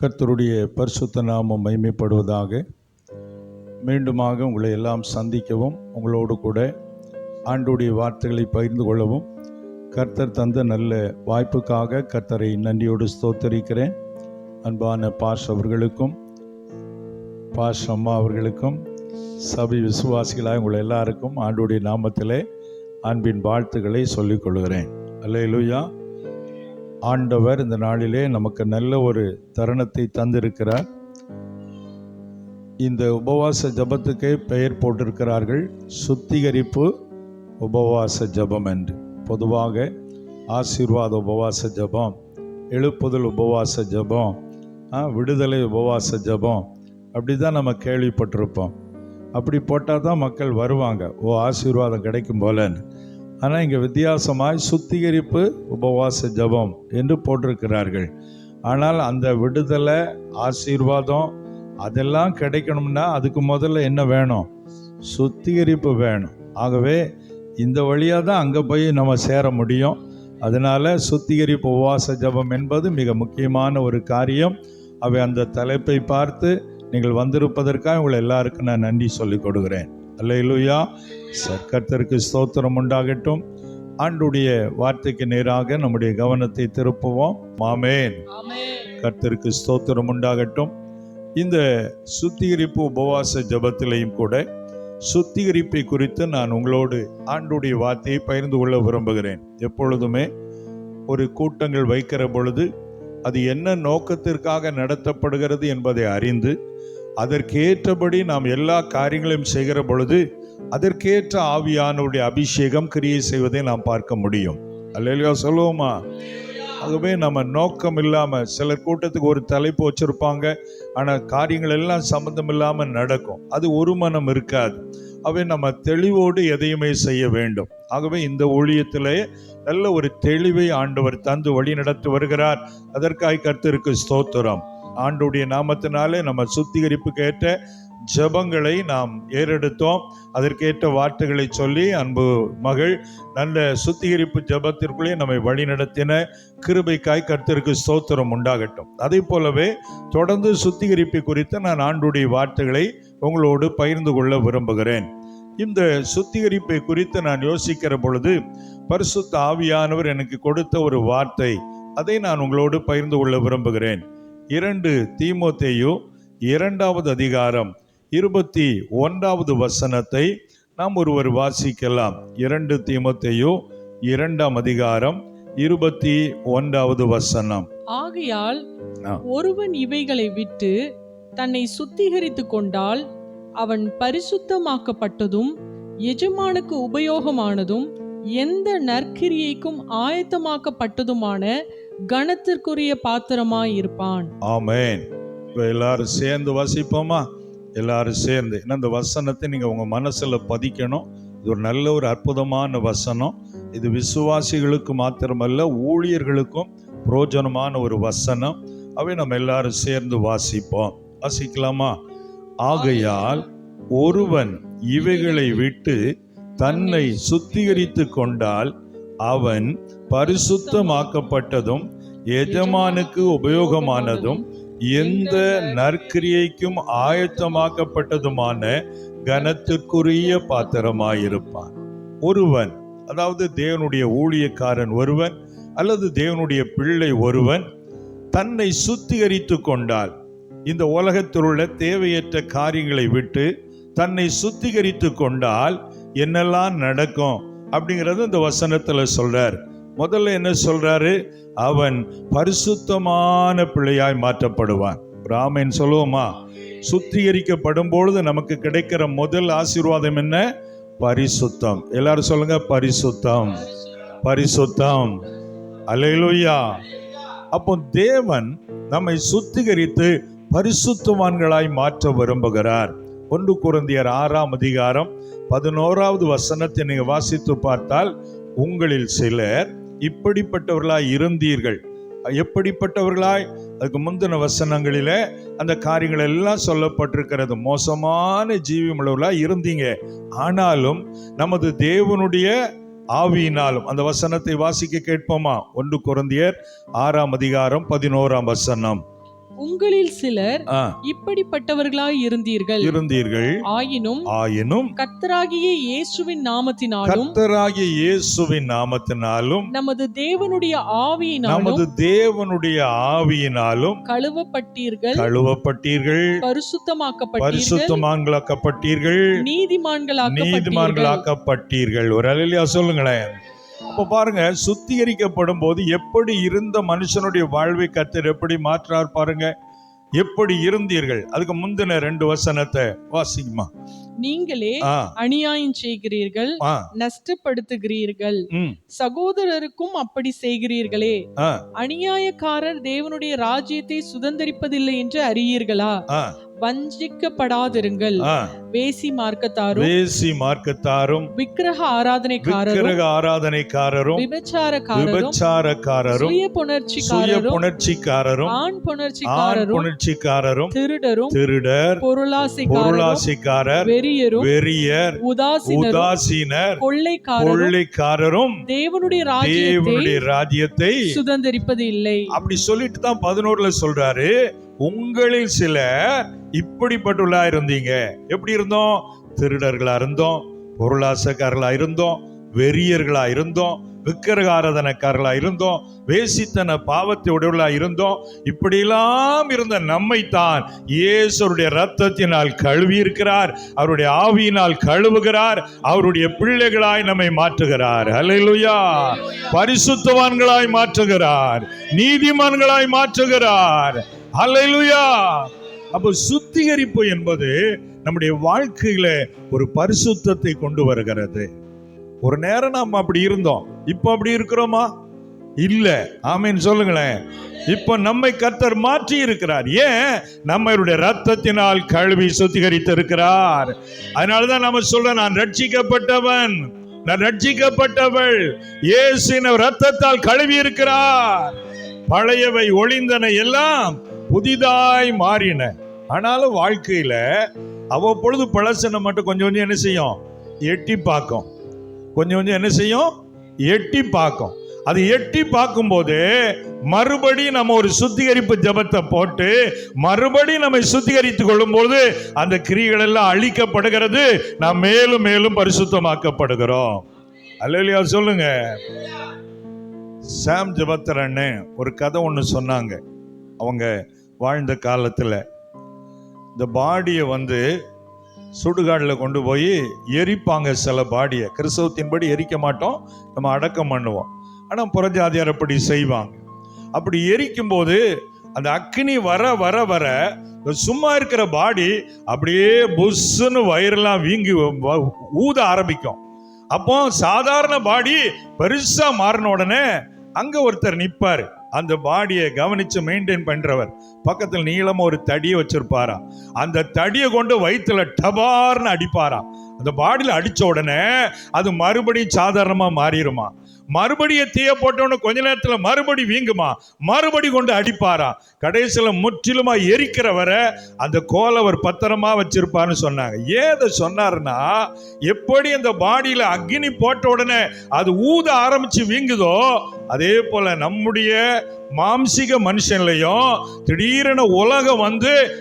கர்த்தருடைய பரிசுத்த நாமம் மகிமைப்படுவதாக. மீண்டுமாக உங்களை எல்லாம் சந்திக்கவும், உங்களோடு கூட ஆண்டவருடைய வார்த்தைகளை பகிர்ந்து கொள்ளவும் கர்த்தர் தந்த நல்ல வாய்ப்புக்காக கர்த்தரை நன்றியோடு ஸ்தோத்தரிக்கிறேன். அன்பான பாஷ் அவர்களுக்கும் பாஷ் அம்மா அவர்களுக்கும் சபை விசுவாசிகளாக உங்களை எல்லாருக்கும் ஆண்டவருடைய நாமத்திலே அன்பின் வாழ்த்துக்களை சொல்லிக் கொள்கிறேன். அல்லேலூயா. ஆண்டவர் இந்த நாளிலே நமக்கு நல்ல ஒரு தருணத்தை தந்திருக்கிறார். இந்த உபவாச ஜபத்துக்கு பெயர் போட்டிருக்கிறார்கள், சுத்திகரிப்பு உபவாச ஜபம் என்று. பொதுவாக ஆசீர்வாத உபவாச ஜபம், எழுப்புதல் உபவாச ஜபம், விடுதலை உபவாச ஜபம், அப்படி தான் நம்ம கேள்விப்பட்டிருப்போம். அப்படி போட்டால் தான் மக்கள் வருவாங்க, ஓ ஆசீர்வாதம் கிடைக்கும் போலன்னு. ஆனால் இங்கே வித்தியாசமாய் சுத்திகரிப்பு உபவாச ஜபம் என்று போட்டிருக்கிறார்கள். ஆனால் அந்த விடுதலை ஆசீர்வாதம் அதெல்லாம் கிடைக்கணும்னா அதுக்கு முதல்ல என்ன வேணும்? சுத்திகரிப்பு வேணும். ஆகவே இந்த வழியாக தான் அங்கே போய் நம்ம சேர முடியும். அதனால் சுத்திகரிப்பு உபவாச ஜபம் என்பது மிக முக்கியமான ஒரு காரியம். அவை அந்த தலைப்பை பார்த்து நீங்கள் வந்திருப்பதற்காக உங்களை எல்லாருக்கும் நான் நன்றி சொல்லிக் கொடுக்கிறேன். அல்லேலூயா. கர்த்தருக்கு ஸ்தோத்திரம் உண்டாகட்டும். ஆண்டுடைய வார்த்தைக்கு நேராக நம்முடைய கவனத்தை திருப்புவோம். ஆமென். கர்த்தருக்கு ஸ்தோத்திரம் உண்டாகட்டும். இந்த சுத்திகரிப்பு உபவாச ஜபத்திலையும் கூட சுத்திகரிப்பை குறித்து நான் உங்களோடு ஆண்டுடைய வார்த்தையை பகிர்ந்து கொள்ள விரும்புகிறேன். எப்பொழுதுமே ஒரு கூட்டங்கள் வைக்கிற பொழுது அது என்ன நோக்கத்திற்காக நடத்தப்படுகிறது என்பதை அறிந்து அதற்கேற்றபடி நாம் எல்லா காரியங்களையும் செய்கிற பொழுது அதற்கேற்ற ஆவியானவருடைய அபிஷேகம் கிரியை செய்வதை நாம் பார்க்க முடியும். அல்லேலூயா சொல்லுவோமா? ஆகவே நம்ம நோக்கம் இல்லாமல், சிலர் கூட்டத்துக்கு ஒரு தலைப்பு வச்சிருப்பாங்க, ஆனால் காரியங்கள் எல்லாம் சம்மந்தம் இல்லாமல் நடக்கும். அது ஒரு மனம் இருக்காது. அவை நம்ம தெளிவோடு எதையுமே செய்ய வேண்டும். ஆகவே இந்த ஊழியத்திலே நல்ல ஒரு தெளிவை ஆண்டவர் தந்து வழி நடத்தி வருகிறார். அதற்காக கர்த்தருக்கு ஸ்தோத்திரம். ஆண்டுடைய நாமத்தினாலே நம்ம சுத்திகரிப்புக்கு ஏற்ற ஜபங்களை நாம் ஏறெடுத்தோம். அதற்கேற்ற வார்த்தைகளை சொல்லி அன்பு மகள் நல்ல சுத்திகரிப்பு ஜபத்திற்குள்ளே நம்மை வழி நடத்தின கிருபைக்காய் கர்த்தருக்கு ஸ்தோத்திரம் உண்டாகட்டும். அதே போலவே தொடர்ந்து சுத்திகரிப்பு குறித்து நான் ஆண்டுடைய வார்த்தைகளை உங்களோடு பகிர்ந்து கொள்ள விரும்புகிறேன். இந்த சுத்திகரிப்பை குறித்து நான் யோசிக்கிற பொழுது பரிசுத்த ஆவியானவர் எனக்கு கொடுத்த ஒரு வார்த்தை, அதை நான் உங்களோடு பகிர்ந்து கொள்ள விரும்புகிறேன். 2 தீமோத்தேயு 2வது அதிகாரம் 21வது வசனத்தை நாம் ஒருவர் வாசிக்கலாம். 2 தீமோத்தேயு 2ஆம் அதிகாரம் 21வது வசனம். ஆகையால் ஒருவன் இவைகளை விட்டு தன்னை சுத்திகரித்து கொண்டால் அவன் பரிசுத்தமாக்கப்பட்டதும் எஜமானுக்கு உபயோகமானதும் எந்த நற்கிரியைக்கும் ஆயத்தமாக்கப்பட்டதுமான கனத்திற்குரிய பாத்திரமாய் இருப்பான். ஆமென். எல்லாரும் சேர்ந்து வாசிப்போமா? எல்லாரும் சேர்ந்து. இந்த வசனத்தை நீங்க உங்க மனசுல பதிக்கணும். இது ஒரு நல்ல ஒரு அற்புதமான வசனம். இது விசுவாசிகளுக்கு மாத்திரமல்ல, ஊழியர்களுக்கும் பிரயோஜனமான ஒரு வசனம். அவை நம்ம எல்லாரும் சேர்ந்து வாசிப்போம். வாசிக்கலாமா? ஆகையால் ஒருவன் இவைகளை விட்டு தன்னை சுத்திகரித்து கொண்டால் அவன் பரிசுத்தமாக்கப்பட்டதும் எஜமானுக்கு உபயோகமானதும் எந்த நற்கிரியைக்கும் ஆயத்தமாக்கப்பட்டதுமான கனத்திற்குரிய பாத்திரமாயிருப்பான். ஒருவன், அதாவது தேவனுடைய ஊழியக்காரன் ஒருவன் அல்லது தேவனுடைய பிள்ளை ஒருவன் தன்னை சுத்திகரித்து கொண்டால், இந்த உலகத்தில் உள்ள தேவையற்ற காரியங்களை விட்டு தன்னை சுத்திகரித்து கொண்டால் என்னெல்லாம் நடக்கும் அப்படிங்கிறது இந்த வசனத்துல சொல்றார். முதல்ல என்ன சொல்றாரு? அவன் பரிசுத்தமான பிள்ளையாய் மாற்றப்படுவான். ஆமென் சொல்லுவோமா? சுத்திகரிக்கப்படும் பொழுது நமக்கு கிடைக்கிற முதல் ஆசீர்வாதம் என்ன? பரிசுத்தம். எல்லாரும் சொல்லுங்க, பரிசுத்தம், பரிசுத்தம். அல்லேலூயா. அப்போ தேவன் நம்மை சுத்திகரித்து பரிசுத்தவான்களாய் மாற்ற விரும்புகிறார். 1 கொரிந்தியர் 6ஆம் அதிகாரம் 11வது வசனத்தை நீங்க வாசித்து பார்த்தால், உங்களில் சிலர் இப்படிப்பட்டவர்களாய் இருந்தீர்கள். எப்படிப்பட்டவர்களாய்? அதுக்கு முந்தின வசனங்களிலே அந்த காரியங்கள் எல்லாம் சொல்லப்பட்டிருக்கிறது. மோசமான ஜீவியமுள்ளவர்களாய் இருந்தீங்க. ஆனாலும் நமது தேவனுடைய ஆவியினாலும். அந்த வசனத்தை வாசிக்க கேட்போமா? 1 கொரிந்தியர் 6ஆம் அதிகாரம் 11ஆம் வசனம். உங்களில் சிலர் இப்படிப்பட்டவர்களாய் இருந்தீர்கள். ஆயினும் கர்த்தராகிய இயேசுவின் நாமத்தினாலும் நமது தேவனுடைய ஆவியினாலும் கழுவப்பட்டீர்கள், பரிசுத்தமாக்கப்பட்டீர்கள், நீதிமான்களாக்கப்பட்டீர்கள். ஒரு அல்லேலூயா சொல்லுங்களேன். அப்ப பாருங்க, சுத்திகரிக்கப்படும் போது எப்படி இருந்த மனுஷனுடைய வாழ்வை கர்த்தர் எப்படி மாற்றார் பாருங்க. எப்படி இருந்தீர்கள், அதுக்கு முந்தின 2 வசனத்தை வாசிக்குமா. நீங்களே அநியாயம் செய்கிறீர்கள், நஷ்டப்படுத்துகிறீர்கள், சகோதரருக்கும் அப்படி செய்கிறீர்களே. அநியாயக்காரர் தேவனுடைய ராஜ்யத்தை சுதந்தரிப்பதில்லை என்று அறியீர்களா? வஞ்சிக்கப்படாதிருங்கள். வேசி மார்க்கத்தாரும் விக்கிரக ஆராதனைக்காரரும் விபச்சாரக்காரரும் சுயபுணர்ச்சிக்காரரும் ஆண் புணர்ச்சிக்காரரும் திருடர் பொருளாசைக்காரர் வெறியர் உதாசீனர் கொள்ளைக்காரரும் தேவனுடைய ராஜ்யத்தை சுதந்தரிப்பது இல்லை. அப்படி சொல்லிட்டு தான் 11 சொல்றாரு, உங்களில் சிலர் இப்படிப்பட்டுள்ளா இருந்தீங்க. எப்படி இருந்தோம்? திருடர்களா இருந்தோம், பொருளாசைக்காரர்களா இருந்தோம், வெறியர்களா இருந்தோம், விக்கிரக ஆராதனைக்காரர்களா இருந்தோம், வேசித்தன பாவத்தை உடையவர்களா இருந்தோம். இப்படியெல்லாம் இருந்த நம்மைத்தான் இயேசுடைய இரத்தத்தினால் கழுவி இருக்கிறார், அவருடைய ஆவியினால் கழுவுகிறார், அவருடைய பிள்ளைகளாய் நம்மை மாற்றுகிறார். அல்லேலூயா. பரிசுத்தவான்களாய் மாற்றுகிறார், நீதிமான்களாய் மாற்றுகிறார். அல்லேலூயா. அப்போ சுத்திகரிப்பு என்பது நம்முடைய வாழ்க்கையில ஒரு பரிசுத்தத்தை கொண்டு வருகிறது. ஒரு நேரம் நாம் அப்படி இருந்தோம், இப்ப அப்படி இருக்கிறோமா? இல்ல. ஆமென் சொல்லுங்களேன். இப்ப நம்மை கர்த்தர் மாற்றி இருக்கிறார். ஏன்? நம்மளுடைய ரத்தத்தினால் கழுவி சுத்திகரித்து இருக்கிறார். அதனாலதான் நம்ம சொல்ற, நான் ரட்சிக்கப்பட்டவன், நான் ரட்சிக்கப்பட்டவள், இயேசுவின் ரத்தத்தால் கழுவி இருக்கிறார். பழையவை ஒளிந்தன, எல்லாம் புதிதாய் மாறின. ஆனாலும் வாழ்க்கையில அவ்வப்பொழுது பழசனை மட்டும் கொஞ்சம் கொஞ்சம் என்ன செய்யும்? எட்டி பார்க்கும். கொஞ்சம் கொஞ்சம் என்ன செய்யும்? எட்டி பார்க்கும். அது எட்டி பார்க்கும்போது மறுபடியும் நம்ம ஒரு சுத்திகரிப்பு ஜபத்தை போட்டு மறுபடியும் நம்மை சுத்திகரித்துக் கொள்ளும் போது அந்த கிரியைகள் எல்லாம் அழிக்கப்படுகிறது, நாம் மேலும் மேலும் பரிசுத்தமாக்கப்படுகிறோம். அல்லேலூயா சொல்லுங்க. சாம் ஜபத்தர் அண்ணன் ஒரு கதை ஒன்று சொன்னாங்க. அவங்க வாழ்ந்த காலத்தில் இந்த பாடியை சுடுகாடில் கொண்டு போய் எரிப்பாங்க. சில பாடியை கிறிஸ்தவத்தின்படி எரிக்க மாட்டோம், நம்ம அடக்கம் பண்ணுவோம். ஆனால் புறஜாதியார் அப்படி செய்வாங்க. அப்படி எரிக்கும் போது அந்த அக்னி வர வர வர சும்மா இருக்கிற பாடி அப்படியே புஷ்ஷுன்னு வயிறெல்லாம் வீங்கி ஊத ஆரம்பிக்கும். அப்போ சாதாரண பாடி பெருசா மாறின உடனே அங்க ஒருத்தர் நிற்பாரு, அந்த பாடியை கவனிச்சு மெயின்டைன் பண்றவர். பக்கத்தில் நீளமா ஒரு தடியை வச்சிருப்பாரா, அந்த தடியை கொண்டு வயிற்றுல டபார்னு அடிப்பாராம். அந்த பாடியில் அடிச்ச உடனே அது மறுபடியும் சாதாரணமா மாறிடுமா. மறுபடியும் தீய போட்டவன கொஞ்ச நேரத்துல மறுபடி வீங்குமா, மறுபடி கொண்டு அடிப்பாரா. கடைசியில முற்றிலுமா எரிக்கிற வர அந்த கோலை அவர் பத்திரமா வச்சிருப்பான்னு சொன்னாங்க. ஏதை சொன்னாருன்னா, எப்படி அந்த பாடியில அக்னி போட்ட உடனே அது ஊத ஆரம்பிச்சு வீங்குதோ, அதே போல நம்முடைய மாம்சிக மனுஷன்லையும் திடீரென உலகம்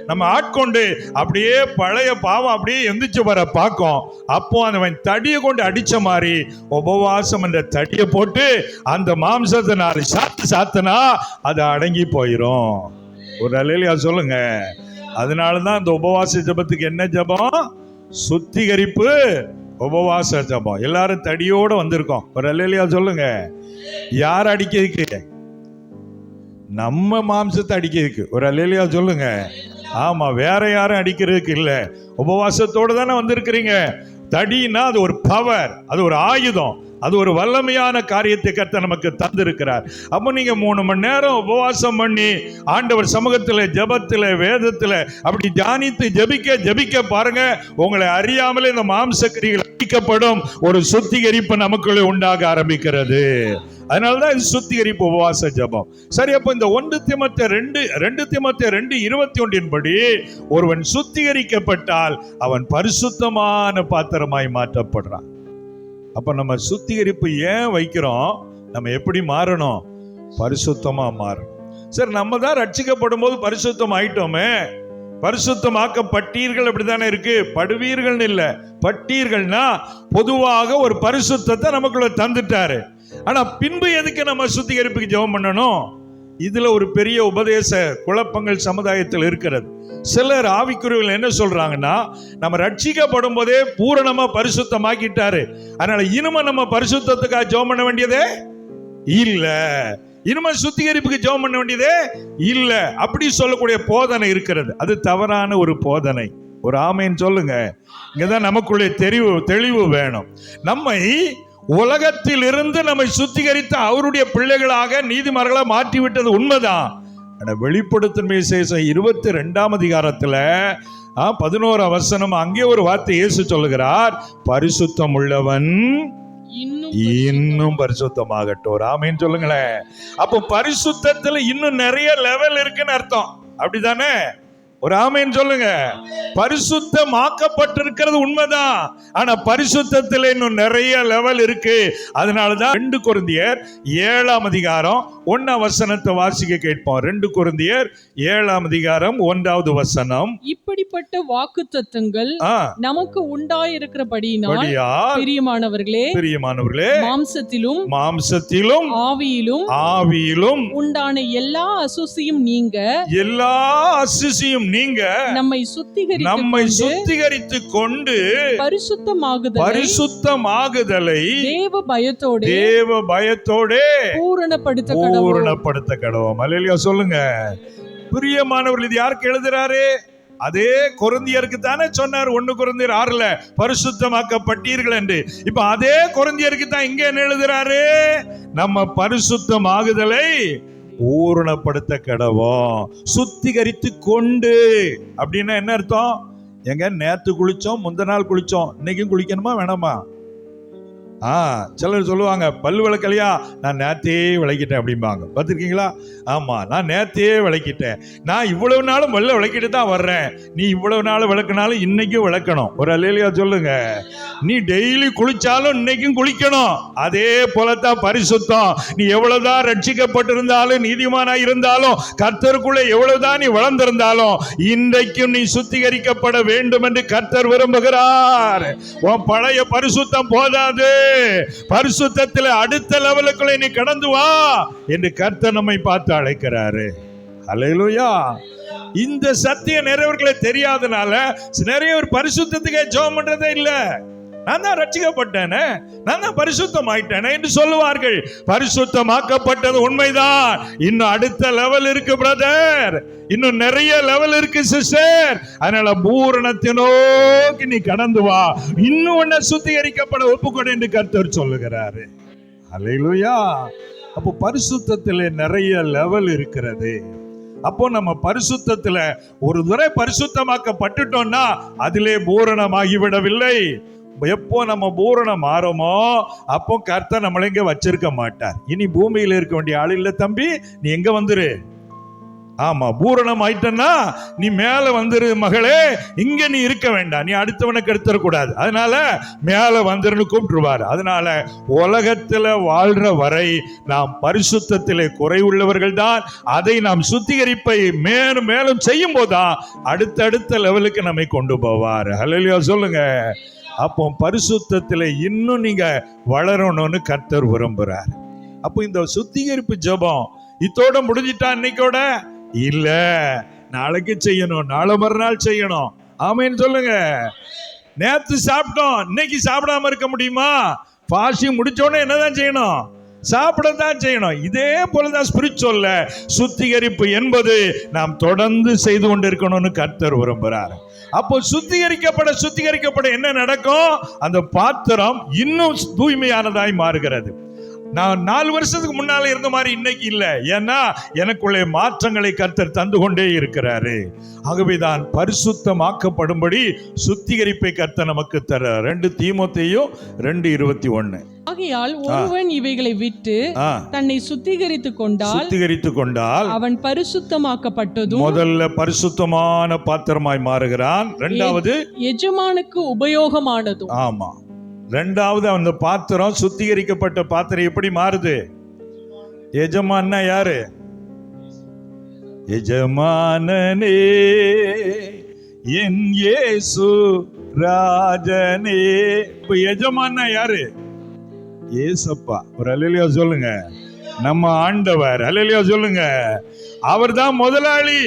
நம்ம ஆட்கொண்டு அப்படியே பழைய பாவம் அப்படியே எந்திரிச்சு வர பார்க்கும். அப்போ அவன் தடியை கொண்டு அடிச்ச மாதிரி உபவாசம் என்ற தடியை போட்டு அந்த மாம்சத்தை 4 சாத்து சாத்துனா அது அடங்கி போயிரும். ஒரு அல்லேலூயா சொல்லுங்க. அதனாலதான் இந்த உபவாச ஜபத்துக்கு என்ன ஜபம்? சுத்திகரிப்பு உபவாச ஜபம். எல்லாரும் தடியோட வந்திருக்கோம். ஒரு அல்லேலூயா சொல்லுங்க. யார் அடிக்கிறதுக்கு? நம்ம மாம்சத்தை அடிக்கிறதுக்கு. ஒரு அல்லேலூயா சொல்லுங்க. ஆமா, வேற யாரும் அடிக்கிறதுக்கு இல்ல. உபவாசத்தோடு தானே வந்திருக்கிறீங்க. தடினா அது ஒரு பவர், அது ஒரு ஆயுதம், அது ஒரு வல்லமையான காரியத்தை கர்த்தர் நமக்கு தந்திருக்கிறார். அப்போ நீங்க 3 மணி நேரம் உபவாசம் பண்ணி ஆண்டவர் சமூகத்துல ஜெபத்துல வேதத்துல அப்படி தியானித்து ஜெபிக்க பாருங்க, உங்களை அறியாமலே இந்த மாம்ச கிரியைகள் அழிக்கப்படும். ஒரு சுத்திகரிப்பு நமக்குள்ளே உண்டாக ஆரம்பிக்கிறது. அதனாலதான் இது சுத்திகரிப்பு உபவாச ஜபம். சரி, அப்ப இந்த 1 தீமோத்தேயு 2:21 படி ஒருவன் சுத்திகரிக்கப்பட்டால் அவன் பரிசுத்தமான பாத்திரமாய் மாற்றப்படுறான். அப்ப நம்ம சுத்திகரிப்பு ஏன் வைக்கிறோம்? நம்ம எப்படி மாறணும்? பரிசுத்தமா மாறணும். சரி, நம்ம தான் ரட்சிக்கப்படும் போது பரிசுத்தம் ஆயிட்டோமே, பரிசுத்தமாக்கப்பட்டீர்கள் அப்படித்தானே இருக்கு. படுவீர்கள் இல்ல, பட்டீர்கள்னா பொதுவாக ஒரு பரிசுத்தத்தை நமக்குள்ள தந்துட்டாரு. ஆனா பின்பு எதுக்கு நம்ம சுத்திகரிப்புக்கு ஜெபம் பண்ணணும்? இதுல ஒரு பெரிய உபதேச குழப்பங்கள் சமுதாயத்தில் இருக்கிறது. சிலர் ஆவிக்குரியவர்கள் என்ன சொல்றாங்கன்னா, நம்ம ரட்சிக்கப்படும் போதே பூரணமா பரிசுத்தமாக்கிட்டாரு, அதனால இனிமே நம்ம பரிசுத்தத்துக்காக ஜெபம் பண்ண வேண்டியதே இல்ல, இனிமே சுத்திகரிப்புக்கு ஜெபம் பண்ண வேண்டியதே இல்ல, அப்படி சொல்லக்கூடிய போதனை இருக்கிறது. அது தவறான ஒரு போதனை. ஒரு ஆமேன்னு சொல்லுங்க. இங்கதான் நமக்குள்ளே தெளிவு வேணும். நம்மை உலகத்தில் இருந்து நம்மை சுத்திகரித்த அவருடைய பிள்ளைகளாக நீதிமான்களா மாற்றி விட்டது உண்மைதான். வெளிப்படுத்தும் விசேஷம் 22ஆம் அதிகாரத்துல 11ஆம் வசனம், அங்கே ஒரு வார்த்தை இயேசு சொல்லுகிறார், பரிசுத்தம் உள்ளவன் இன்னும் பரிசுத்தமாகட்டும். ஆமென் சொல்லுங்களேன். அப்போ பரிசுத்தத்துல இன்னும் நிறைய லெவல் இருக்குன்னு அர்த்தம், அப்படிதானே? ஒரு ஆமென் சொல்லுங்க. பரிசுத்தமாக்கப்பட்டிருக்கிறது உண்மைதான், ஆனா பரிசுத்தத்தில் இன்னும் நிறைய லெவல் இருக்கு. அதனாலதான் 2 கொரிந்தியர் 7ஆம் அதிகாரம் 1ஆம் வசனத்தை வாசிக்க கேட்போம். 2 கொரிந்தியர் 7ஆம் அதிகாரம் 1வது வசனம். இப்படிப்பட்ட வாக்குத்தத்தங்கள் நமக்கு உண்டாயிருக்கிறபடியினால் பிரியமானவர்களே, மாம்சத்திலும் ஆவியிலும் உண்டான எல்லா அசுசியும் நீங்க நம்மை சுத்திகரித்துக் கொண்டு பரிசுத்தமாகுதலை தேவ பயத்தோடே பூரணப்படுத்த கடவோம். அல்லேலூயா சொல்லுங்க. பிரியமானவர்கள், இது யாருக்கு எழுதுறாரு? அதே கொரிந்தியருக்கு தானே சொன்னார் 1 கொரிந்தியர் 6ல பரிசுத்தமாக்கப்பட்டீர்கள் என்று. இப்ப அதே கொரிந்தியருக்கு தான் இங்க என்ன எழுதுறாரு? நம்ம பரிசுத்தமாகுதலை பூரணப்படுத்த கடவோம், சுத்திகரித்து கொண்டு. அப்படின்னா என்ன அர்த்தம்? எங்க நேத்து குளிச்சோம், முந்த நாள் குளிச்சோம், இன்னைக்கும் குளிக்கணுமா வேணாமா? சிலர் சொல்லுவாங்க, பல்லு விளக்கலையா, நான் நேத்தே விளக்கிட்டேன் அப்படிம்பாங்க. பார்த்துருக்கீங்களா? ஆமா, நான் நேத்தே விளக்கிட்டேன், நான் இவ்வளவு நாளும் பல்ல விளக்கிட்டு தான் வர்றேன். நீ இவ்வளவு நாள் விளக்குனாலும் இன்னைக்கும் விளக்கணும். ஒரு அல்லேலூயா சொல்லுங்க. நீ டெய்லி குளிச்சாலும் இன்னைக்கும் குளிக்கணும். அதே போலத்தான் பரிசுத்தம். நீ எவ்வளவுதான் ரட்சிக்கப்பட்டிருந்தாலும், நீதிமானா இருந்தாலும், கர்த்தருக்குள்ள எவ்வளவுதான் நீ வளர்ந்திருந்தாலும், இன்றைக்கும் நீ சுத்திகரிக்கப்பட வேண்டும் என்று கர்த்தர் விரும்புகிறார். உன் பழைய பரிசுத்தம் போதாது, பரிசுத்தத்தில் அடுத்த லெவலுக்குள்ள நீ கடந்து வா என்று கர்த்தர் நம்மை பார்த்து அழைக்கிறாரு. அல்லேலூயா. இந்த சத்திய நிறைவேறலை தெரியாதனால நிறைய ஒரு பரிசுத்தத்துக்கே ஜெபம் பண்றதே இல்ல. நான் தான் ரட்சிக்கப்பட்டேனே, நான் தான் பரிசுத்தம் ஆயிட்டேனே என்று சொல்லுவார்கள். பரிசுத்தமாக்கப்பட்டது உண்மைதான், இன்னும் அடுத்த லெவல் இருக்கு பிரதர், இன்னும் நிறைய லெவல் இருக்கு சிஸ்டர். அதனால பூரணத்தை நோக்கி நீ கடந்து வா, இன்னும் ஒன்ன சுத்திகரிக்கப்பட ஒப்புக்கொடு என்று கர்த்தர் சொல்லுகிறாரு. அல்லேலூயா. அப்போ பரிசுத்தத்திலே நிறைய லெவல் இருக்கிறது. அப்போ நம்ம பரிசுத்தத்துல ஒரு முறை பரிசுத்தமாக்கப்பட்டுட்டோம்னா அதிலே பூரணமாகிவிடவில்லை. எப்போ நம்ம பூரணம் மாறுமோ அப்போ கர்த்தர் நம்மளை இங்க வச்சிருக்க மாட்டார். இனி பூமியில இருக்க வேண்டிய ஆள் இல்ல தம்பி, நீ எங்க வந்துரு. ஆமா, பூரணம் ஆயிட்டன்னா நீ மேல வந்துரு மகளே, இங்க நீ இருக்க வேண்டாம், நீ அடுத்தவனுக்கு எடுத்துடக்கூடாது, அதனால மேல வந்துருன்னு கூப்பிட்டுருவாரு. அதனால உலகத்துல வாழ்ற வரை நாம் பரிசுத்தத்திலே குறைவுள்ளவர்கள் தான். அதை நாம் சுத்திகரிப்பை மேலும் மேலும் செய்யும் போதுதான் அடுத்தடுத்த லெவலுக்கு நம்மை கொண்டு போவார். ஹல்லேலூயா சொல்லுங்க. அப்போ பரிசுத்தத்திலே இன்னும் நீங்க வளரணும்னு கர்த்தர் விரும்புறார். அப்போ இந்த சுத்திகரிப்பு ஜெபம் இதோட முடிஞ்சிட்டா இன்னைக்கோட இல்ல, நாளைக்கு செய்யணும், நாளை மறுநாள் செய்யணும். ஆமென் சொல்லுங்க. நேத்து சாப்பிட்டோம், இன்னைக்கு சாப்பிடாம இருக்க முடியுமா? ஃபாஸ்டிங் முடிச்சோடனே என்னதான் செய்யணும்? சாப்பிடத்தான் செய்யணும். இதே போலதான் ஸ்பிரிச்சுவல்ல சுத்திகரிப்பு என்பது நாம் தொடர்ந்து செய்து கொண்டிருக்கணும்னு கர்த்தர் விரும்புகிறார். அப்போ சுத்திகரிக்கப்பட என்ன நடக்கும்? அந்த பாத்திரம் இன்னும் தூய்மையானதாய் மாறுகிறது. நான் 4 வருஷத்துக்கு முன்னால இருந்த மாதிரி இன்னைக்கு இல்லை. ஏன்னா எனக்குள்ளே மாற்றங்களை கர்த்தர் தந்து கொண்டே இருக்கிறாரு. ஆகவேதான் பரிசுத்தமாக்கப்படும்படி சுத்திகரிப்பை கர்த்தர் நமக்கு தர. 2 தீமோத்தேயு 2:21. ஆகையால் ஒருவன் இவைகளை விட்டு தன்னை சுத்திகரித்துக் கொண்டால் அவன் பரிசுத்தமாக்கப்பட்டதும், முதல்ல பரிசுத்தமான பாத்திரமாய் மாறுகிறான். இரண்டாவது எஜமானுக்கு உபயோகமானதும். ஆமா, ரெண்டாவது அந்த பாத்திரம், சுத்திகரிக்கப்பட்ட பாத்திரம் எப்படி மாறுது? எஜமான்னா யாரு? எஜமானனே என் இயேசு ராஜனே. இப்ப எஜமானா யாரு? ஏசப்பா. ஒரு அல்லேலூயா சொல்லுங்க. நம்ம ஆண்டவர். அல்லேலூயா சொல்லுங்க. அவர்தான் முதலாளி.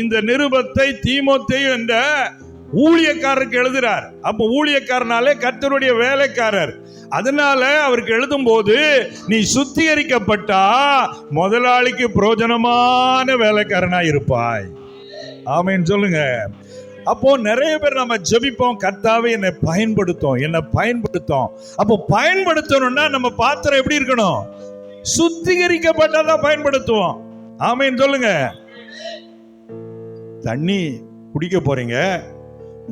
இந்த நிருபத்தை தீமோத்தேயு என்ற ஊழியக்காரருக்கு எழுதுறார். அப்ப ஊழியக்காரனாலே கர்த்தருடைய வேலைக்காரர். அதனால அவருக்கு எழுதும் போது நீ சுத்திகரிக்கப்பட்டா முதலாளிக்கு பிரயோஜனமான வேலைக்காரனா இருப்பாய். ஆமென் சொல்லுங்க. அப்போ நிறைய பேர் நம்ம ஜெபிப்போம், கர்த்தாவே என்னை பயன்படுத்தும். அப்போ பயன்படுத்தணும்னா நம்ம பாத்திரம் எப்படி இருக்கணும்? சுத்திகரிக்கப்பட்டாதான் பயன்படுத்துவோம். ஆமென் சொல்லுங்க. தண்ணி குடிக்க போறீங்க,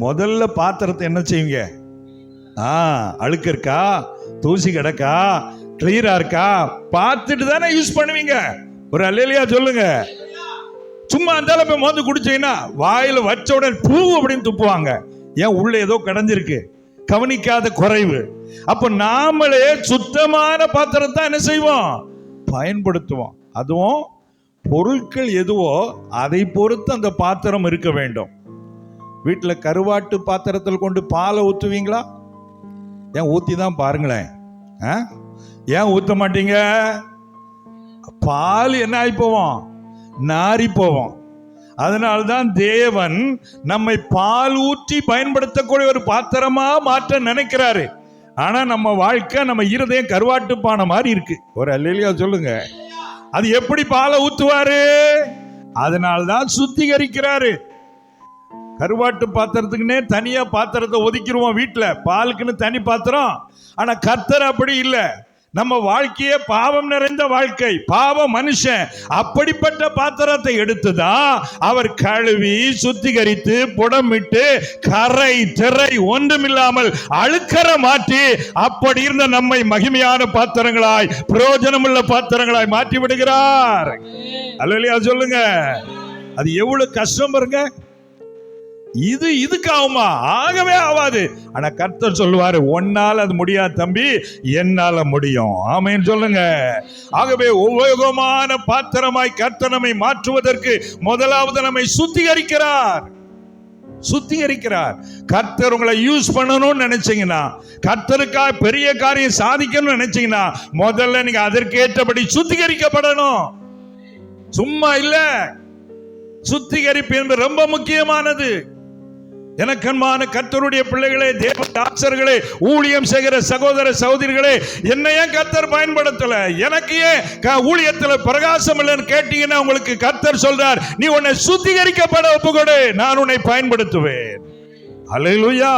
முதல்ல பாத்திரத்தை என்ன செய்வீங்க? அழுக்கு இருக்கா, தூசி கிடக்கா, கிளியரா இருக்கா பார்த்துட்டு தானே யூஸ் பண்ணுவீங்க. ஒரு அல்லேலூயா சொல்லுங்க. சும்மா அந்த போய் மோந்து குடிச்சீங்கன்னா வாயில வச்ச உடனே பூ அப்படின்னு துப்புவாங்க. ஏன்? உள்ள ஏதோ கடந்திருக்கு, கவனிக்காத குறைவு. அப்ப நாமளே சுத்தமான பாத்திரத்தை என்ன செய்வோம்? பயன்படுத்துவோம். அதுவும் பொருட்கள் எதுவோ அதை பொறுத்து அந்த பாத்திரம் இருக்க வேண்டும். வீட்டுல கருவாட்டு பாத்திரத்தில் கொண்டு பாலை ஊத்துவீங்களா? ஏன் ஊத்தி தான் பாருங்களேன். ஏன் ஊத்த மாட்டீங்க? பால் என்ன ஆகி போவோம்? நாரி போவோம். அதனால்தான் தேவன் நம்மை பால் ஊற்றி பயன்படுத்தக்கூடிய ஒரு பாத்திரமா மாற்ற நினைக்கிறாரு. ஆனா நம்ம வாழ்க்கை, நம்ம இருதயம் கருவாட்டு பானை மாதிரி இருக்கு. ஒரு அல்லேலூயா சொல்லுங்க. அது எப்படி பாலை ஊத்துவாரு? அதனால்தான் சுத்திகரிக்கிறாரு. கருவாட்டு பாத்திரத்துக்குன்னே தனியா பாத்திரத்தை ஒதுக்கிடுவோம் வீட்டுல, பாலுக்குன்னு தனி பாத்திரம். ஆனா கர்த்தர் அப்படி இல்லை. நம்ம வாழ்க்கையே பாவம் நிறைந்த வாழ்க்கை, பாவ மனுஷன். அப்படிப்பட்ட பாத்திரத்தை எடுத்துதான் அவர் கழுவி சுத்திகரித்து புடமிட்டு கரை திரை ஒன்றுமில்லாமல் அழுக்கற மாற்றி அப்படி இருந்த நம்மை மகிமையான பாத்திரங்களாய், பிரயோஜனமுள்ள பாத்திரங்களாய் மாற்றி விடுகிறார். அல்லேலூயா சொல்லுங்க. அது எவ்வளவு கஷ்டம் பாருங்க. இதுக்கு ஆகுமா? ஆகவே ஆகாது. ஆனா கர்த்தர் சொல்லுவாரு, உன்னால அது முடியாது தம்பி, என்னால முடியும். ஆமென் சொல்லுங்க. ஆகவே உபயோகமான பாத்திரமாய் கர்த்தர் நம்மை மாற்றுவதற்கு முதலாவது நம்மை சுத்திகரிக்கிறார். கர்த்தர் உங்களை யூஸ் பண்ணணும்னு நினைச்சீங்கன்னா, கர்த்தருக்காக பெரிய காரியம் சாதிக்கணும்னு நினைச்சீங்கன்னா, முதல்ல நீங்க அதற்கேற்றபடி சுத்திகரிக்கப்படணும். சும்மா இல்ல. சுத்திகரிப்பு என்பது ரொம்ப முக்கியமானது. எனக்கன்பான கர்த்தருடைய பிள்ளைகளே, தேவ தாசர்களே, ஊழியம் செய்கிற சகோதர சகோதரிகளே, என்னை ஏன் கர்த்தர் பயன்படுத்தல, எனக்கு ஏன் ஊழியத்துல பிரகாசம் இல்லைன்னு கேட்டீங்கன்னா, உங்களுக்கு கர்த்தர் சொல்றார், நீ உன்னை சுத்திகரிக்கப்பட ஒப்புக்கொடு, நான் உன்னை பயன்படுத்துவேன். அல்லேலூயா.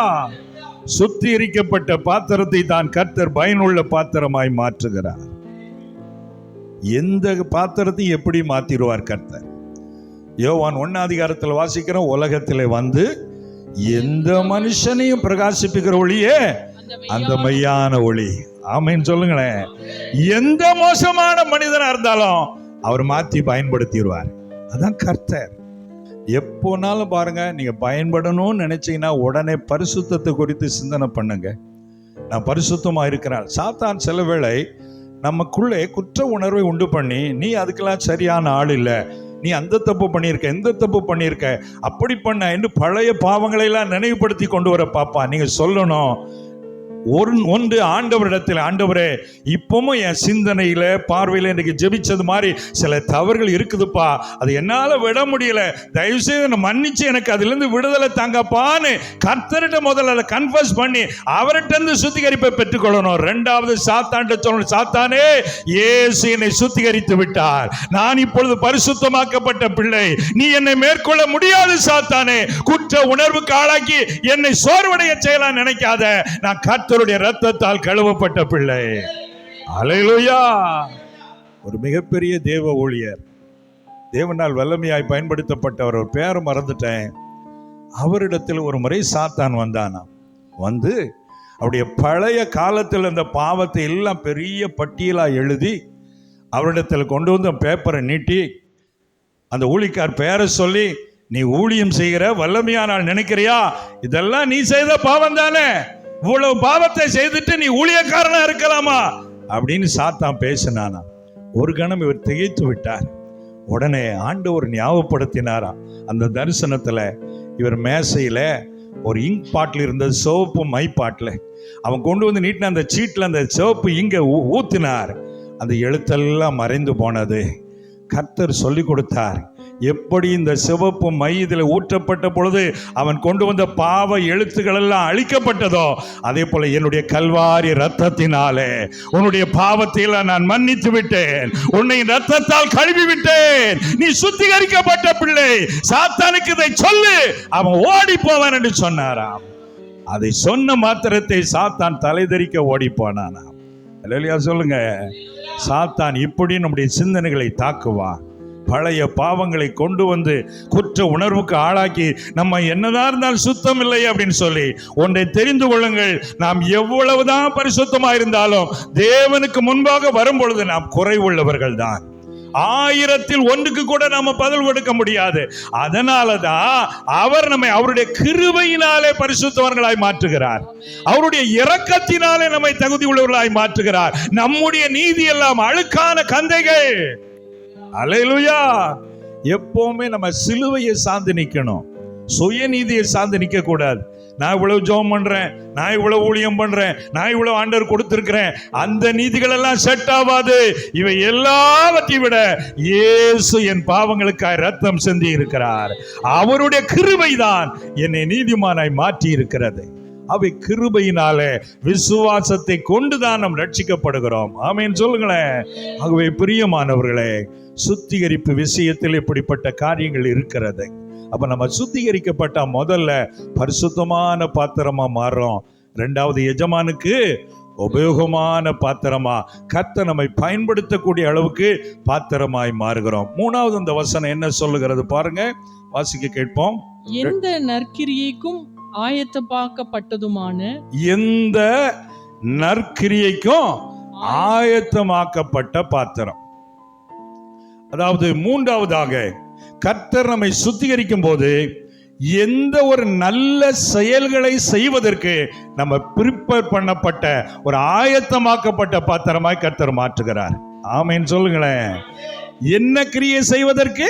சுத்திகரிக்கப்பட்ட பாத்திரத்தை தான் கர்த்தர் பயனுள்ள பாத்திரமாய் மாற்றுகிறார். எந்த பாத்திரத்தையும் எப்படி மாத்திடுவார் கர்த்தர்? யோவான் 1 வாசிக்கிறோம், உலகத்திலே வந்து எந்த மனுஷனையும் பிரகாசிப்பிக்கிற ஒளியே அந்த மெய்யான ஒளி. ஆமென் சொல்லுங்களேன். எந்த மோசமான மனிதனா இருந்தாலும் அவர் மாத்தி பயன்படுத்திடுவார். அதான் கர்த்தர். எப்போனாலும் பாருங்க, நீங்க பயன்படணும்னு நினைச்சீங்கன்னா உடனே பரிசுத்தத்தை குறித்து சிந்தனை பண்ணுங்க. நான் பரிசுத்தமா இருக்கிறேன். சாத்தான் சில வேளை நமக்குள்ளே குற்ற உணர்வை உண்டு பண்ணி, நீ அதுக்கெல்லாம் சரியான ஆள் இல்லை, நீ அந்த தப்பு பண்ணியிருக்க, இந்த தப்பு பண்ணியிருக்க, அப்படி பண்ண என்று பழைய பாவங்களை எல்லாம் நினைவுபடுத்தி கொண்டு வர பாப்பா. நீங்க சொல்லணும், ஒன்று ஆண்டவரிடத்தில், ஆண்டவரே இப்பவும் என் சிந்தனையில பார்வையில இன்னைக்கு ஜெபிச்சது மாதிரி சில தவறுகள் இருக்குதுப்பா, அது என்னால விட முடியல, தயவு செய்து மன்னிச்சு எனக்கு அதுல இருந்து விடுதலை தாங்கப்பான்னு கர்த்தர்கிட்ட முதல்ல அதை கன்ஃபஸ் பண்ணி அவர்கிட்ட இருந்து சுத்திகரிப்பை பெற்றுக்கொள்ளணும். ரெண்டாவது சாத்தான்கிட்ட சொல்லணும், சாத்தானே இயேசு என்னை சுத்திகரித்து விட்டார், நான் இப்பொழுது பரிசுத்தமாக்கப்பட்ட பிள்ளை, நீ என்னை மேற்கொள்ள முடியாது சாத்தானே, குற்ற உணர்வுக்கு ஆளாக்கி என்னை சோர்வடைய செய்யலாம் நினைக்காத, நான் கர்த்தருடைய இரத்தத்தால் கழுவப்பட்ட பிள்ளை. அல்லேலூயா. ஒரு மிகப்பெரிய தேவ ஊழியர், தேவனால் வல்லமையாய் பயன்படுத்தப்பட்டவர், ஒரு பேரை மறந்துட்டேன். அவரிடத்தில் ஒரு முறை சாத்தான் வந்தானா, வந்து அவருடைய பழைய காலத்தில் அந்த பாவத்தை எல்லாம் பெரிய பட்டியலா எழுதி அவரிடத்தில் கொண்டு வந்து பேப்பரை நீட்டி அந்த ஊழியக்கார் பேரை சொல்லி, நீ ஊழியம் செய்கிற வல்லமையானால் நினைக்கிறியா, இதெல்லாம் நீ செய்த பாவம் தானே, இவ்வளவு பாவத்தை செய்துட்டு நீ ஊழியக்காரனா இருக்கலாமா அப்படின்னு சாத்தான் பேசினானா. ஒரு கணம் இவர் திகைத்து விட்டார். உடனே ஆண்டவர் ஞாபகப்படுத்தினாராம். அந்த தரிசனத்துல இவர் மேசையில ஒரு இங்க் பாட்டில் இருந்தது, சிவப்பு மை பாட்டில். அவன் கொண்டு வந்து நீட்டின அந்த சீட்டில் அந்த சிவப்பு இங்க ஊத்தினார். அந்த எழுத்தெல்லாம் மறைந்து போனது. கர்த்தர் சொல்லி கொடுத்தார், எப்படி இந்த சிவப்பு மை இதில் ஊற்றப்பட்ட பொழுது அவன் கொண்டு வந்த பாவ எழுத்துக்கள் எல்லாம் அழிக்கப்பட்டதோ, அதே போல என்னுடைய கல்வாரி ரத்தத்தினாலே உன்னுடைய பாவத்தை நான் மன்னித்து விட்டேன், உன்னை ரத்தத்தால் கழுவி விட்டேன், நீ சுத்திகரிக்கப்பட்ட பிள்ளை, சாத்தானுக்கு இதை சொல்லு, அவன் ஓடி போவான் என்று சொன்னாராம். அதை சொன்ன மாத்திரத்தை சாத்தான் தலைதெறிக்க ஓடி போனானாம். அல்லேலூயா சொல்லுங்க. சாத்தான் இப்படி நம்முடைய சிந்தனைகளை தாக்குவான். பழைய பாவங்களை கொண்டு வந்து குற்ற உணர்வுக்கு ஆளாக்கி நம்ம என்னதான் இருந்தாலும் சுத்தம் இல்லை அப்படின்னு சொல்லி, ஒன்றை தெரிந்து கொள்ளுங்கள், நாம் எவ்வளவுதான் பரிசுத்தமா இருந்தாலும் தேவனுக்கு முன்பாக வரும் பொழுது நாம் குறைவுள்ளவர்கள் தான். 1000 கூட நாம பதில் கொடுக்க முடியாது. அதனாலதான் அவர் நம்மை அவருடைய கிருபையினாலே பரிசுத்தவர்களாய் மாற்றுகிறார். அவருடைய இரக்கத்தினாலே நம்மை தகுதி உள்ளவர்களாய் மாற்றுகிறார். நம்முடைய நீதி எல்லாம் அழுக்கான கந்தைகள். அல்லேலூயா. எப்பவுமே நம்ம சிலுவையை சார்ந்து நிக்கணும், சுயநீதியை சார்ந்து நிக்க கூடாது. நான் இவ்வளவு ஜெபம் பண்றேன், நான் இவ்வளவு ஊழியம் பண்றேன், நான் இவ்வளவு ஆண்டவர் கொடுத்திருக்கிறேன், அந்த நீதிகள் எல்லாம் செட் ஆகாது. இவை எல்லாவற்றையும் விட இயேசு என் பாவங்களுக்காக ரத்தம் சிந்தி இருக்கிறார். அவருடைய கிருபை தான் என்னை நீதிமானாய் மாற்றி இருக்கிறது. அவை கிருபையினாலே விசுவாசத்தை கொண்டுதான் நாம் ரட்சிக்கப்படுகிறோம். ஆமென் சொல்லுங்களேன். ஆகவே பிரியமானவர்களே, சுத்திகரிப்பு விஷயத்தில் இப்படிப்பட்ட காரியங்கள் இருக்கிறது. அப்ப நம்ம சுத்திகரிக்கப்பட்ட முதல்ல பரிசுத்தமான பாத்திரமா மாறுறோம். 2வது எஜமானுக்கு உபயோகமான பாத்திரமா, கர்த்தர் நம்மை பயன்படுத்தக்கூடிய அளவுக்கு பாத்திரமாய் மாறுகிறோம். 3வது அந்த வசனம் என்ன சொல்லுகிறது பாருங்க, வாசிக்க கேட்போம். எந்த நற்கிரியைக்கும் ஆயத்தமாக்கப்பட்டதுமான, எந்த நற்கிரியைக்கும் ஆயத்தமாக்கப்பட்ட பாத்திரம். அதாவது 3வதாக கர்த்தர் நம்மை சுத்திகரிக்கும் போது எந்த ஒரு நல்ல செயல்களை செய்வதற்கு நம்ம பிரிப்பேர் பண்ணப்பட்ட ஒரு ஆயத்தமாக்கப்பட்ட பாத்திரமாய் கர்த்தர் மாற்றுகிறார். ஆமென் சொல்லுங்களேன். என்ன கிரியை செய்வதற்கு?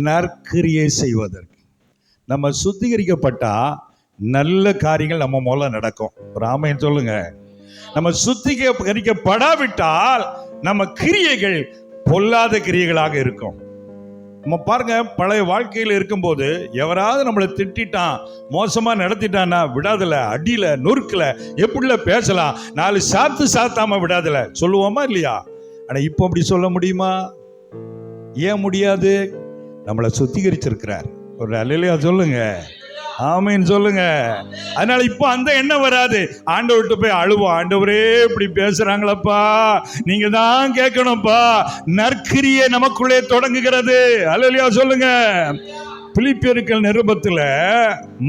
நற்கிரியை செய்வதற்கு. நம்ம சுத்திகரிக்கப்பட்டா நல்ல காரியங்கள் நம்ம மூலம் நடக்கும். ஒரு ஆமென் சொல்லுங்க. நம்ம சுத்திகரிக்கப்படாவிட்டால் நம்ம கிரியைகள் பொல்லாத கிரியைகளாக இருக்கும். நம்ம பாருங்க, பழைய வாழ்க்கையில் இருக்கும்போது எவராவது நம்மளை திட்டான், மோசமா நடத்திட்டான்னா விடாதல, அடியில நொறுக்கல, எப்படில பேசலாம், 4 சாத்தாம விடாதல சொல்லுவோமா இல்லையா? ஆனா இப்போ அப்படி சொல்ல முடியுமா? ஏன் முடியாது? நம்மளை சுத்திகரிச்சிருக்கிறார். ஒரு அல்லேலூயா சொல்லுங்க. ஆமென் சொல்லுங்க. அதனால இப்போ அந்த எண்ணம் வராது. ஆண்டவர்கிட்ட போய் அழுவோம், ஆண்டவரே இப்படி பேசுறாங்களப்பா, நீங்க தான் கேட்கணும்ப்பா. நற்கிரியை நமக்குள்ளே தொடங்குகிறது. அல்லேலூயா சொல்லுங்க. பிலிப்பியர்கள் நிருபத்துல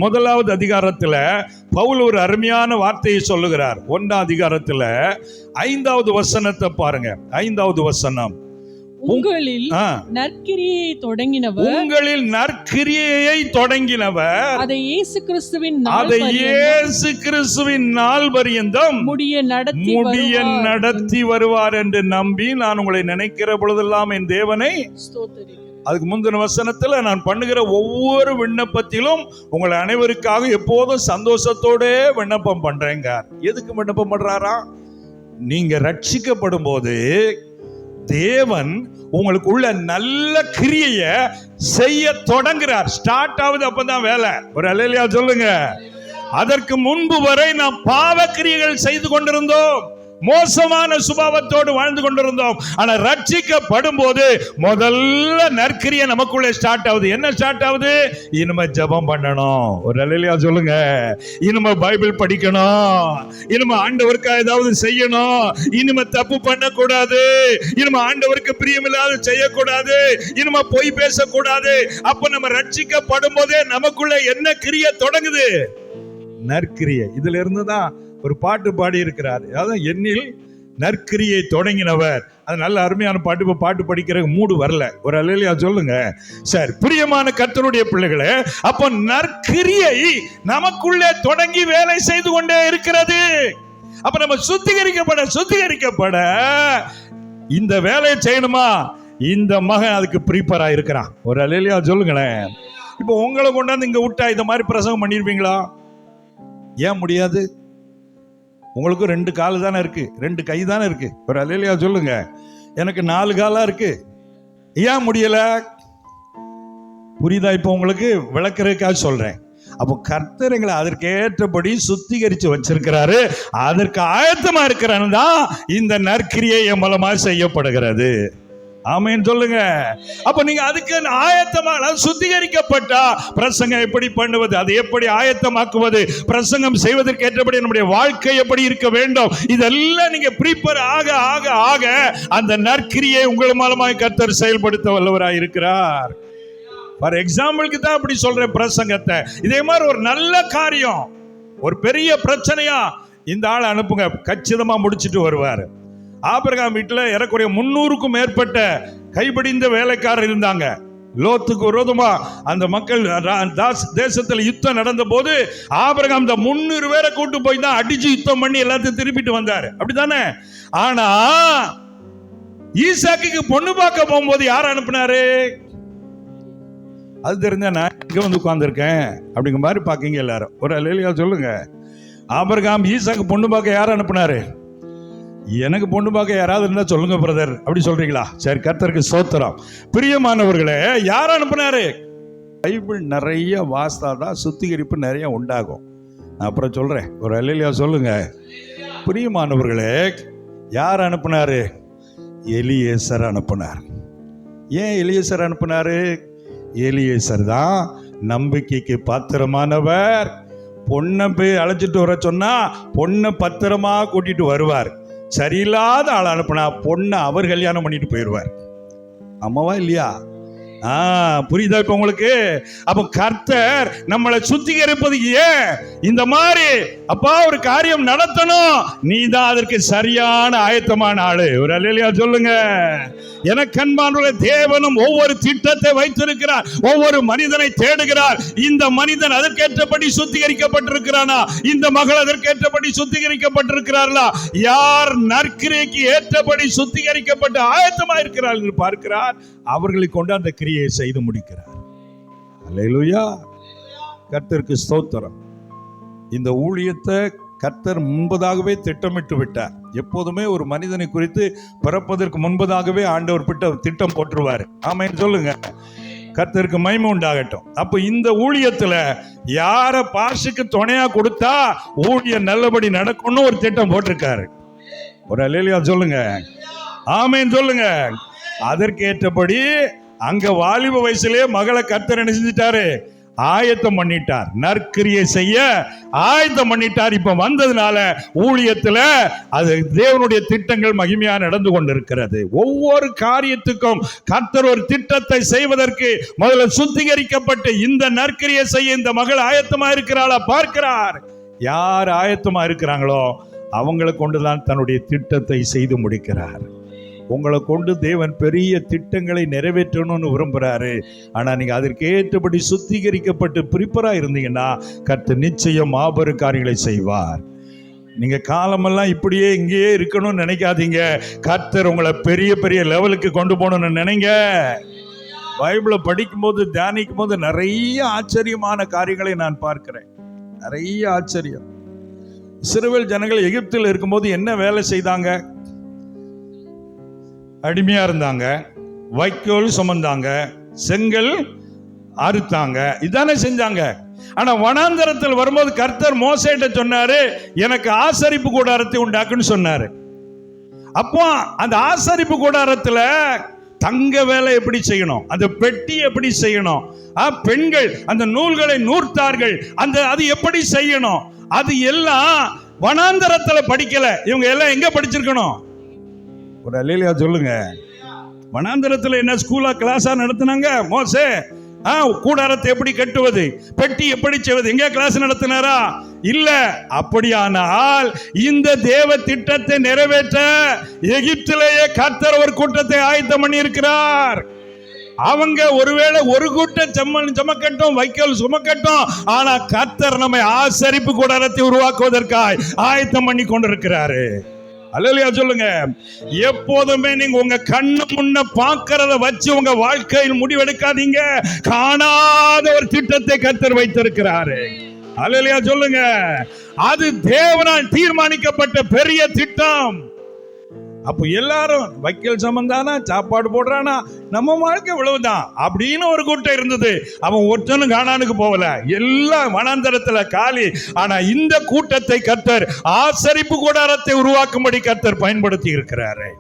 1வது அதிகாரத்துல பவுல் ஒரு அருமையான வார்த்தையை சொல்லுகிறார். 1ஆம் அதிகாரத்துல 5வது வசனத்தை பாருங்க. 5வது வசனம். உங்களில் நற்கிரியை தொடங்கினவர், உங்களில் நற்கிரியை தொடங்கினவர் அதை இயேசு கிறிஸ்துவின் நாள் பரியந்தம் முடிய நடத்தி வருவார் என்று நம்பி நான் உங்களை நினைக்கிற பொழுதெல்லாம் என் தேவனை ஸ்தோத்திரிக்கிறேன். அதுக்கு முந்தின வசனத்துல, நான் பண்ணுகிற ஒவ்வொரு விண்ணப்பத்திலும் உங்களை அனைவருக்காக எப்போதும் சந்தோஷத்தோட விண்ணப்பம் பண்றேங்க. எதுக்கு விண்ணப்பம் பண்றாரா? நீங்க ரட்சிக்கப்படும் போது தேவன் உங்களுக்குள்ள நல்ல கிரியைய செய்ய தொடங்குறார். ஸ்டார்ட் ஆகுது, அப்பதான் வேலை. ஒரு அல்லேலூயா சொல்லுங்க. அதற்கு முன்பு வரை நாம் பாவ கிரியைகள் செய்து கொண்டிருந்தோம், மோசமான சுபாவத்தோடு வாழ்ந்து கொண்டிருந்தோம். ஆனா ரட்சிக்கப்படும் போது முதல்ல நற்கிரியை நமக்குள்ளே ஸ்டார்ட் ஆகுது. என்ன ஸ்டார்ட் ஆகுது? இனிமே ஜெபம் பண்ணணும். ஒரு அல்லேலூயா சொல்லுங்க. இனிமே பைபிள் படிக்கணும், இனிமே ஆண்டவருக்கு ஏதாவது செய்யணும், இனிமே தப்பு பண்ணக்கூடாது, இனிமே ஆண்டவருக்கு பிரியமில்லாத செய்யக்கூடாது, இனிமே பொய் பேசக்கூடாது. அப்ப நம்ம ரட்சிக்கப்படும் போதே நமக்குள்ள என்ன கிரியை தொடங்குது? நற்கிரியை. இதுல இருந்துதான் ஒரு பாட்டு பாடி இருக்கிறார். அதாவது என்னில் நற்கிரியை தொடங்கினவர். அது நல்ல அருமையான பாட்டு. இப்போ பாட்டு படிக்கிற மூடு வரல. ஒரு அல்லேலூயா சொல்லுங்க. சரி, பிரியமான கர்த்தருடைய பிள்ளைகளே, அப்போ நற்கிரியை நமக்குள்ளே தொடங்கி வேலை செய்து கொண்டே இருக்கிறது. அப்ப நம்ம சுத்திகரிக்கப்பட இந்த வேலையை செய்யணுமா? இந்த மகன் அதுக்கு ப்ரீப்பரா இருக்கிறான். ஒரு அல்லேலூயா சொல்லுங்களேன். இப்போ உங்களை கொண்டாந்து இங்க விட்டா இந்த மாதிரி பிரசங்கம் பண்ணிருப்பீங்களா? ஏன் முடியாது? உங்களுக்கு 2 கால் தானே இருக்கு, 2 கை தானே இருக்கு. ஒரு அல்லேலூயா சொல்லுங்க. எனக்கு 4 காலா இருக்கு, ஏன் முடியல? புரியுதா? இப்போ உங்களுக்கு விளக்குறதுக்காக சொல்றேன். அப்போ கர்த்தர் எங்களை அதற்கேற்றபடி சுத்திகரிச்சு வச்சிருக்கிறாரு, அதற்கு ஆயத்தமா இருக்கிறான்னு தான் இந்த நற்கிரியை என் மூலமா செய்யப்படுகிறது. ஆமென் சொல்லுங்க. அப்ப நீங்க அதுக்கு ஆயத்தமா, சுத்திகரிக்கப்பட்டா பிரசங்கம் எப்படி பண்ணுவது, அதை எப்படி ஆயத்தமாக்குவது, பிரசங்கம் செய்வதற்கு ஏற்றபடி நம்முடைய வாழ்க்கை எப்படி இருக்க வேண்டும், இதெல்லாம் நீங்க ப்ரிப்பேர் ஆக ஆக ஆக அந்த நற்கிரியை உங்கள் மூலமாக கர்த்தர் செயல்படுத்த வல்லவராய் இருக்கிறார். ஃபார் எக்ஸாம்பிளுக்கு தான் அப்படி சொல்ற பிரசங்கத்தை. இதே மாதிரி ஒரு நல்ல காரியம், ஒரு பெரிய பிரச்சனையா இந்த ஆள் அனுப்புங்க, கச்சிதமா முடிச்சிட்டு வருவார். ஆபிரகாம் வீட்டில் ஏறக்குறைய 300க்கும் மேற்பட்ட கைபிடிந்த வேலைக்காரர் இருந்தாங்க. லோத்துக்கு விரோதமா அந்த மக்கள் தேசத்தில் யுத்தம் நடந்த போது ஆபிரகாம் இந்த 300 பேரை கூட்டு போய் தான் அடிச்சு யுத்தம் பண்ணி எல்லாத்தையும் திருப்பிட்டு வந்தாரு, அப்படித்தானே? ஆனா ஈசாக்குக்கு பொண்ணு பார்க்க போகும்போது யார் அனுப்புனாரு? அது தெரிஞ்சா நான் இங்க வந்து உட்கார்ந்துருக்கேன் அப்படிங்கிற மாதிரி பாக்கீங்க எல்லாரும். ஒரு அல்லேலூயா சொல்லுங்க. ஆபிரகாம் ஈசாக்கு பொண்ணு பார்க்க யார் அனுப்புனாரு? எனக்கு பொண்ணு பார்க்க யாராவது இருந்தா சொல்லுங்க பிரதர், அப்படி சொல்றீங்களா? சரி, கர்த்தருக்கு ஸ்தோத்திரம். பிரியமானவர்களே, யார் அனுப்புனாரு? பைபிள் நிறைய வாஸ்தாதான் சுத்திகரிப்பு நிறைய உண்டாகும். நான் அப்புறம் சொல்றேன். ஒரு அல்லேலூயா சொல்லுங்க. பிரியமானவர்களே, யார் அனுப்புனாரு? எலியேசர் அனுப்புனார். ஏன் எலியேசர் அனுப்புனாரு? எலியேசர் தான் நம்பிக்கைக்கு பாத்திரமானவர். பொண்ணை போய் அழைச்சிட்டு வர சொன்னா பொண்ணை பத்திரமா கூட்டிட்டு வருவார். சரியில்லாத ஆள் அனுப்புனா பொண்ணை அவர் கல்யாணம் பண்ணிட்டு போயிடுவார். ஆமாவா இல்லையா? புரியுதா இப்ப உங்களுக்கு? அப்ப கர்த்தர் நம்மளை சுத்திகரிப்பது ஏன்? இந்த மாதிரி அப்பா ஒரு காரியம் நடத்தணும், நீ தான் அதற்கு சரியான ஆயத்தமான ஆளு. ஒரு அல்லேலூயா சொல்லுங்க. எனக்கு அன்பானவர்களே, தேவனும் ஒவ்வொரு திட்டத்தை வைத்திருக்கிறார், ஒவ்வொரு மனிதனை தேடுகிறார். இந்த மனிதன் அதற்கேற்றபடி சுத்திகரிக்கப்பட்டிருக்கிறானா? இந்த மகள் அதற்கேற்றபடி சுத்திகரிக்கப்பட்டிருக்கிறார்களா? யார் நற்கிரியைக்கு ஏற்றபடி சுத்திகரிக்கப்பட்டு ஆயத்தமா இருக்கிறார்கள் பார்க்கிறார், அவர்களை கொண்டு அந்த கிரியை செய்து முடிக்கிறார். அல்லேலூயா, கர்த்தருக்கு ஸ்தோத்திரம். இந்த ஊழியத்தை கர்த்தர் முன்பதாகவே திட்டமிட்டு விட்டார். எப்போதுமே ஒரு மனிதனை குறித்து பிறப்பதற்கு முன்பதாகவே ஆண்டவர் திட்டம் போட்டுருவாரு. ஆமென் சொல்லுங்க. கர்த்தருக்கு மகிமை உண்டாகட்டும். அப்ப இந்த ஊழியத்துல யார பாஷுக்கு துணையா கொடுத்தா ஊழியம் நல்லபடி நடக்கும்னு ஒரு திட்டம் போட்டிருக்காரு. ஒரு அல்லேலூயா சொல்லுங்க. ஆமென் சொல்லுங்க. அதற்கேற்றபடி அங்க வாலிப வயசுலயே மகளை கர்த்தர் என்ன செஞ்சிட்டாரு? ஆயத்தம் பண்ணிட்டார். நற்கிரியை செய்ய ஆயத்தம் பண்ணிட்டார். இப்ப வந்ததுனால ஊழியத்துல அது தேவனுடைய திட்டங்கள் மகிமையா நடந்து கொண்டிருக்கிறது. ஒவ்வொரு காரியத்துக்கும் கர்த்தர் ஒரு திட்டத்தை செய்வதற்கு முதல்ல சுத்திகரிக்கப்பட்டு இந்த நற்கிரியை செய்ய இந்த மகள் ஆயத்தமா இருக்கிறாளா பார்க்கிறார். யார் ஆயத்தமா இருக்கிறாங்களோ அவங்களை கொண்டுதான் தன்னுடைய திட்டத்தை செய்து முடிக்கிறார். உங்களை கொண்டு தேவன் பெரிய திட்டங்களை நிறைவேற்றணும்னு விரும்புறாரு. ஆனா நீங்க அதற்கு ஏற்றபடி சுத்திகரிக்கப்பட்டு ப்ரிப்பரா இருந்தீங்கன்னா கர்த்தர் நிச்சயம் மாபெரும் காரியங்களை செய்வார். நீங்க காலமெல்லாம் இப்படியே இங்கேயே இருக்கணும்னு நினைக்காதீங்க. கர்த்தர் உங்களை பெரிய பெரிய லெவலுக்கு கொண்டு போகணும்னு நினைங்க. பைபிளை படிக்கும் போது தியானிக்கும் போது நிறைய ஆச்சரியமான காரியங்களை நான் பார்க்கிறேன். நிறைய ஆச்சரியம். இஸ்ரவேல் ஜனங்கள் எகிப்தில் இருக்கும்போது என்ன வேலை செய்தாங்க? அடிமையா இருந்தாங்க, வைக்கோல் சுமந்தாங்க, செங்கல் அறுத்தாங்க, இதானே செஞ்சாங்க. ஆனா வனாந்தரத்தில் வரும்போது கர்த்தர் மோசேட்ட சொன்னாரு, எனக்கு ஆசரிப்பு கூடாரத்தை உண்டாக்குன்னு சொன்னாரு. அப்போ அந்த ஆசரிப்பு கூடாரத்துல தங்க வேலை எப்படி செய்யணும், அந்த பெட்டி எப்படி செய்யணும், பெண்கள் அந்த நூல்களை நூற்றார்கள், அது எப்படி செய்யணும், அது எல்லாம் வனாந்தரத்துல படிக்கல. இவங்க எல்லாம் எங்க படிச்சிருக்கணும்? ஒரு அல்லேலூயா சொல்லுங்க. வனாந்தரத்துல என்ன ஸ்கூலா கிளாஸா நடத்தினாங்க? மோசே கூடாரத்தை எப்படி கட்டுவது, பெட்டி எப்படி செய்வது, எங்க கிளாஸ் நடத்தினாரா? இல்ல. அப்படியானால் இந்த தேவ திட்டத்தை நிறைவேற்ற எகிப்திலேயே கர்த்தர் ஒரு கூட்டத்தை ஆயத்தம் பண்ணி இருக்கிறார். அவங்க ஒருவேளை ஒரு கூட்டம் சுமக்கட்டும், வைக்கோல் சுமக்கட்டும், ஆனா கர்த்தர் நம்மை ஆசரிப்பு கூடாரத்தை உருவாக்குவதற்காக ஆயத்தம் பண்ணி கொண்டிருக்கிறாரு. அல்லேலூயா சொல்லுங்க. எப்போதுமே நீங்க உங்க கண்ணு முன்ன பார்க்கிறத வச்சு உங்க வாழ்க்கையில் முடிவெடுக்காதீங்க. காணாத ஒரு திட்டத்தை கர்த்தர் வைத்திருக்கிறாரு. அல்லேலூயா சொல்லுங்க. அது தேவனால் தீர்மானிக்கப்பட்ட பெரிய திட்டம். அப்போ எல்லாரும் வைக்கல் சம்பந்தானா, சாப்பாடு போடுறானா, நம்ம வாழ்க்கை இவ்வளவுதான் அப்படின்னு ஒரு கூட்டம் இருந்தது. அவன் ஒருத்தனும் கானானுக்கு போகல, எல்லாம் வனாந்தரத்துல காலி. ஆனா இந்த கூட்டத்தை கர்த்தர் ஆசரிப்பு கூடாரத்தை உருவாக்கும்படி கர்த்தர் பயன்படுத்தி இருக்கிறாரு.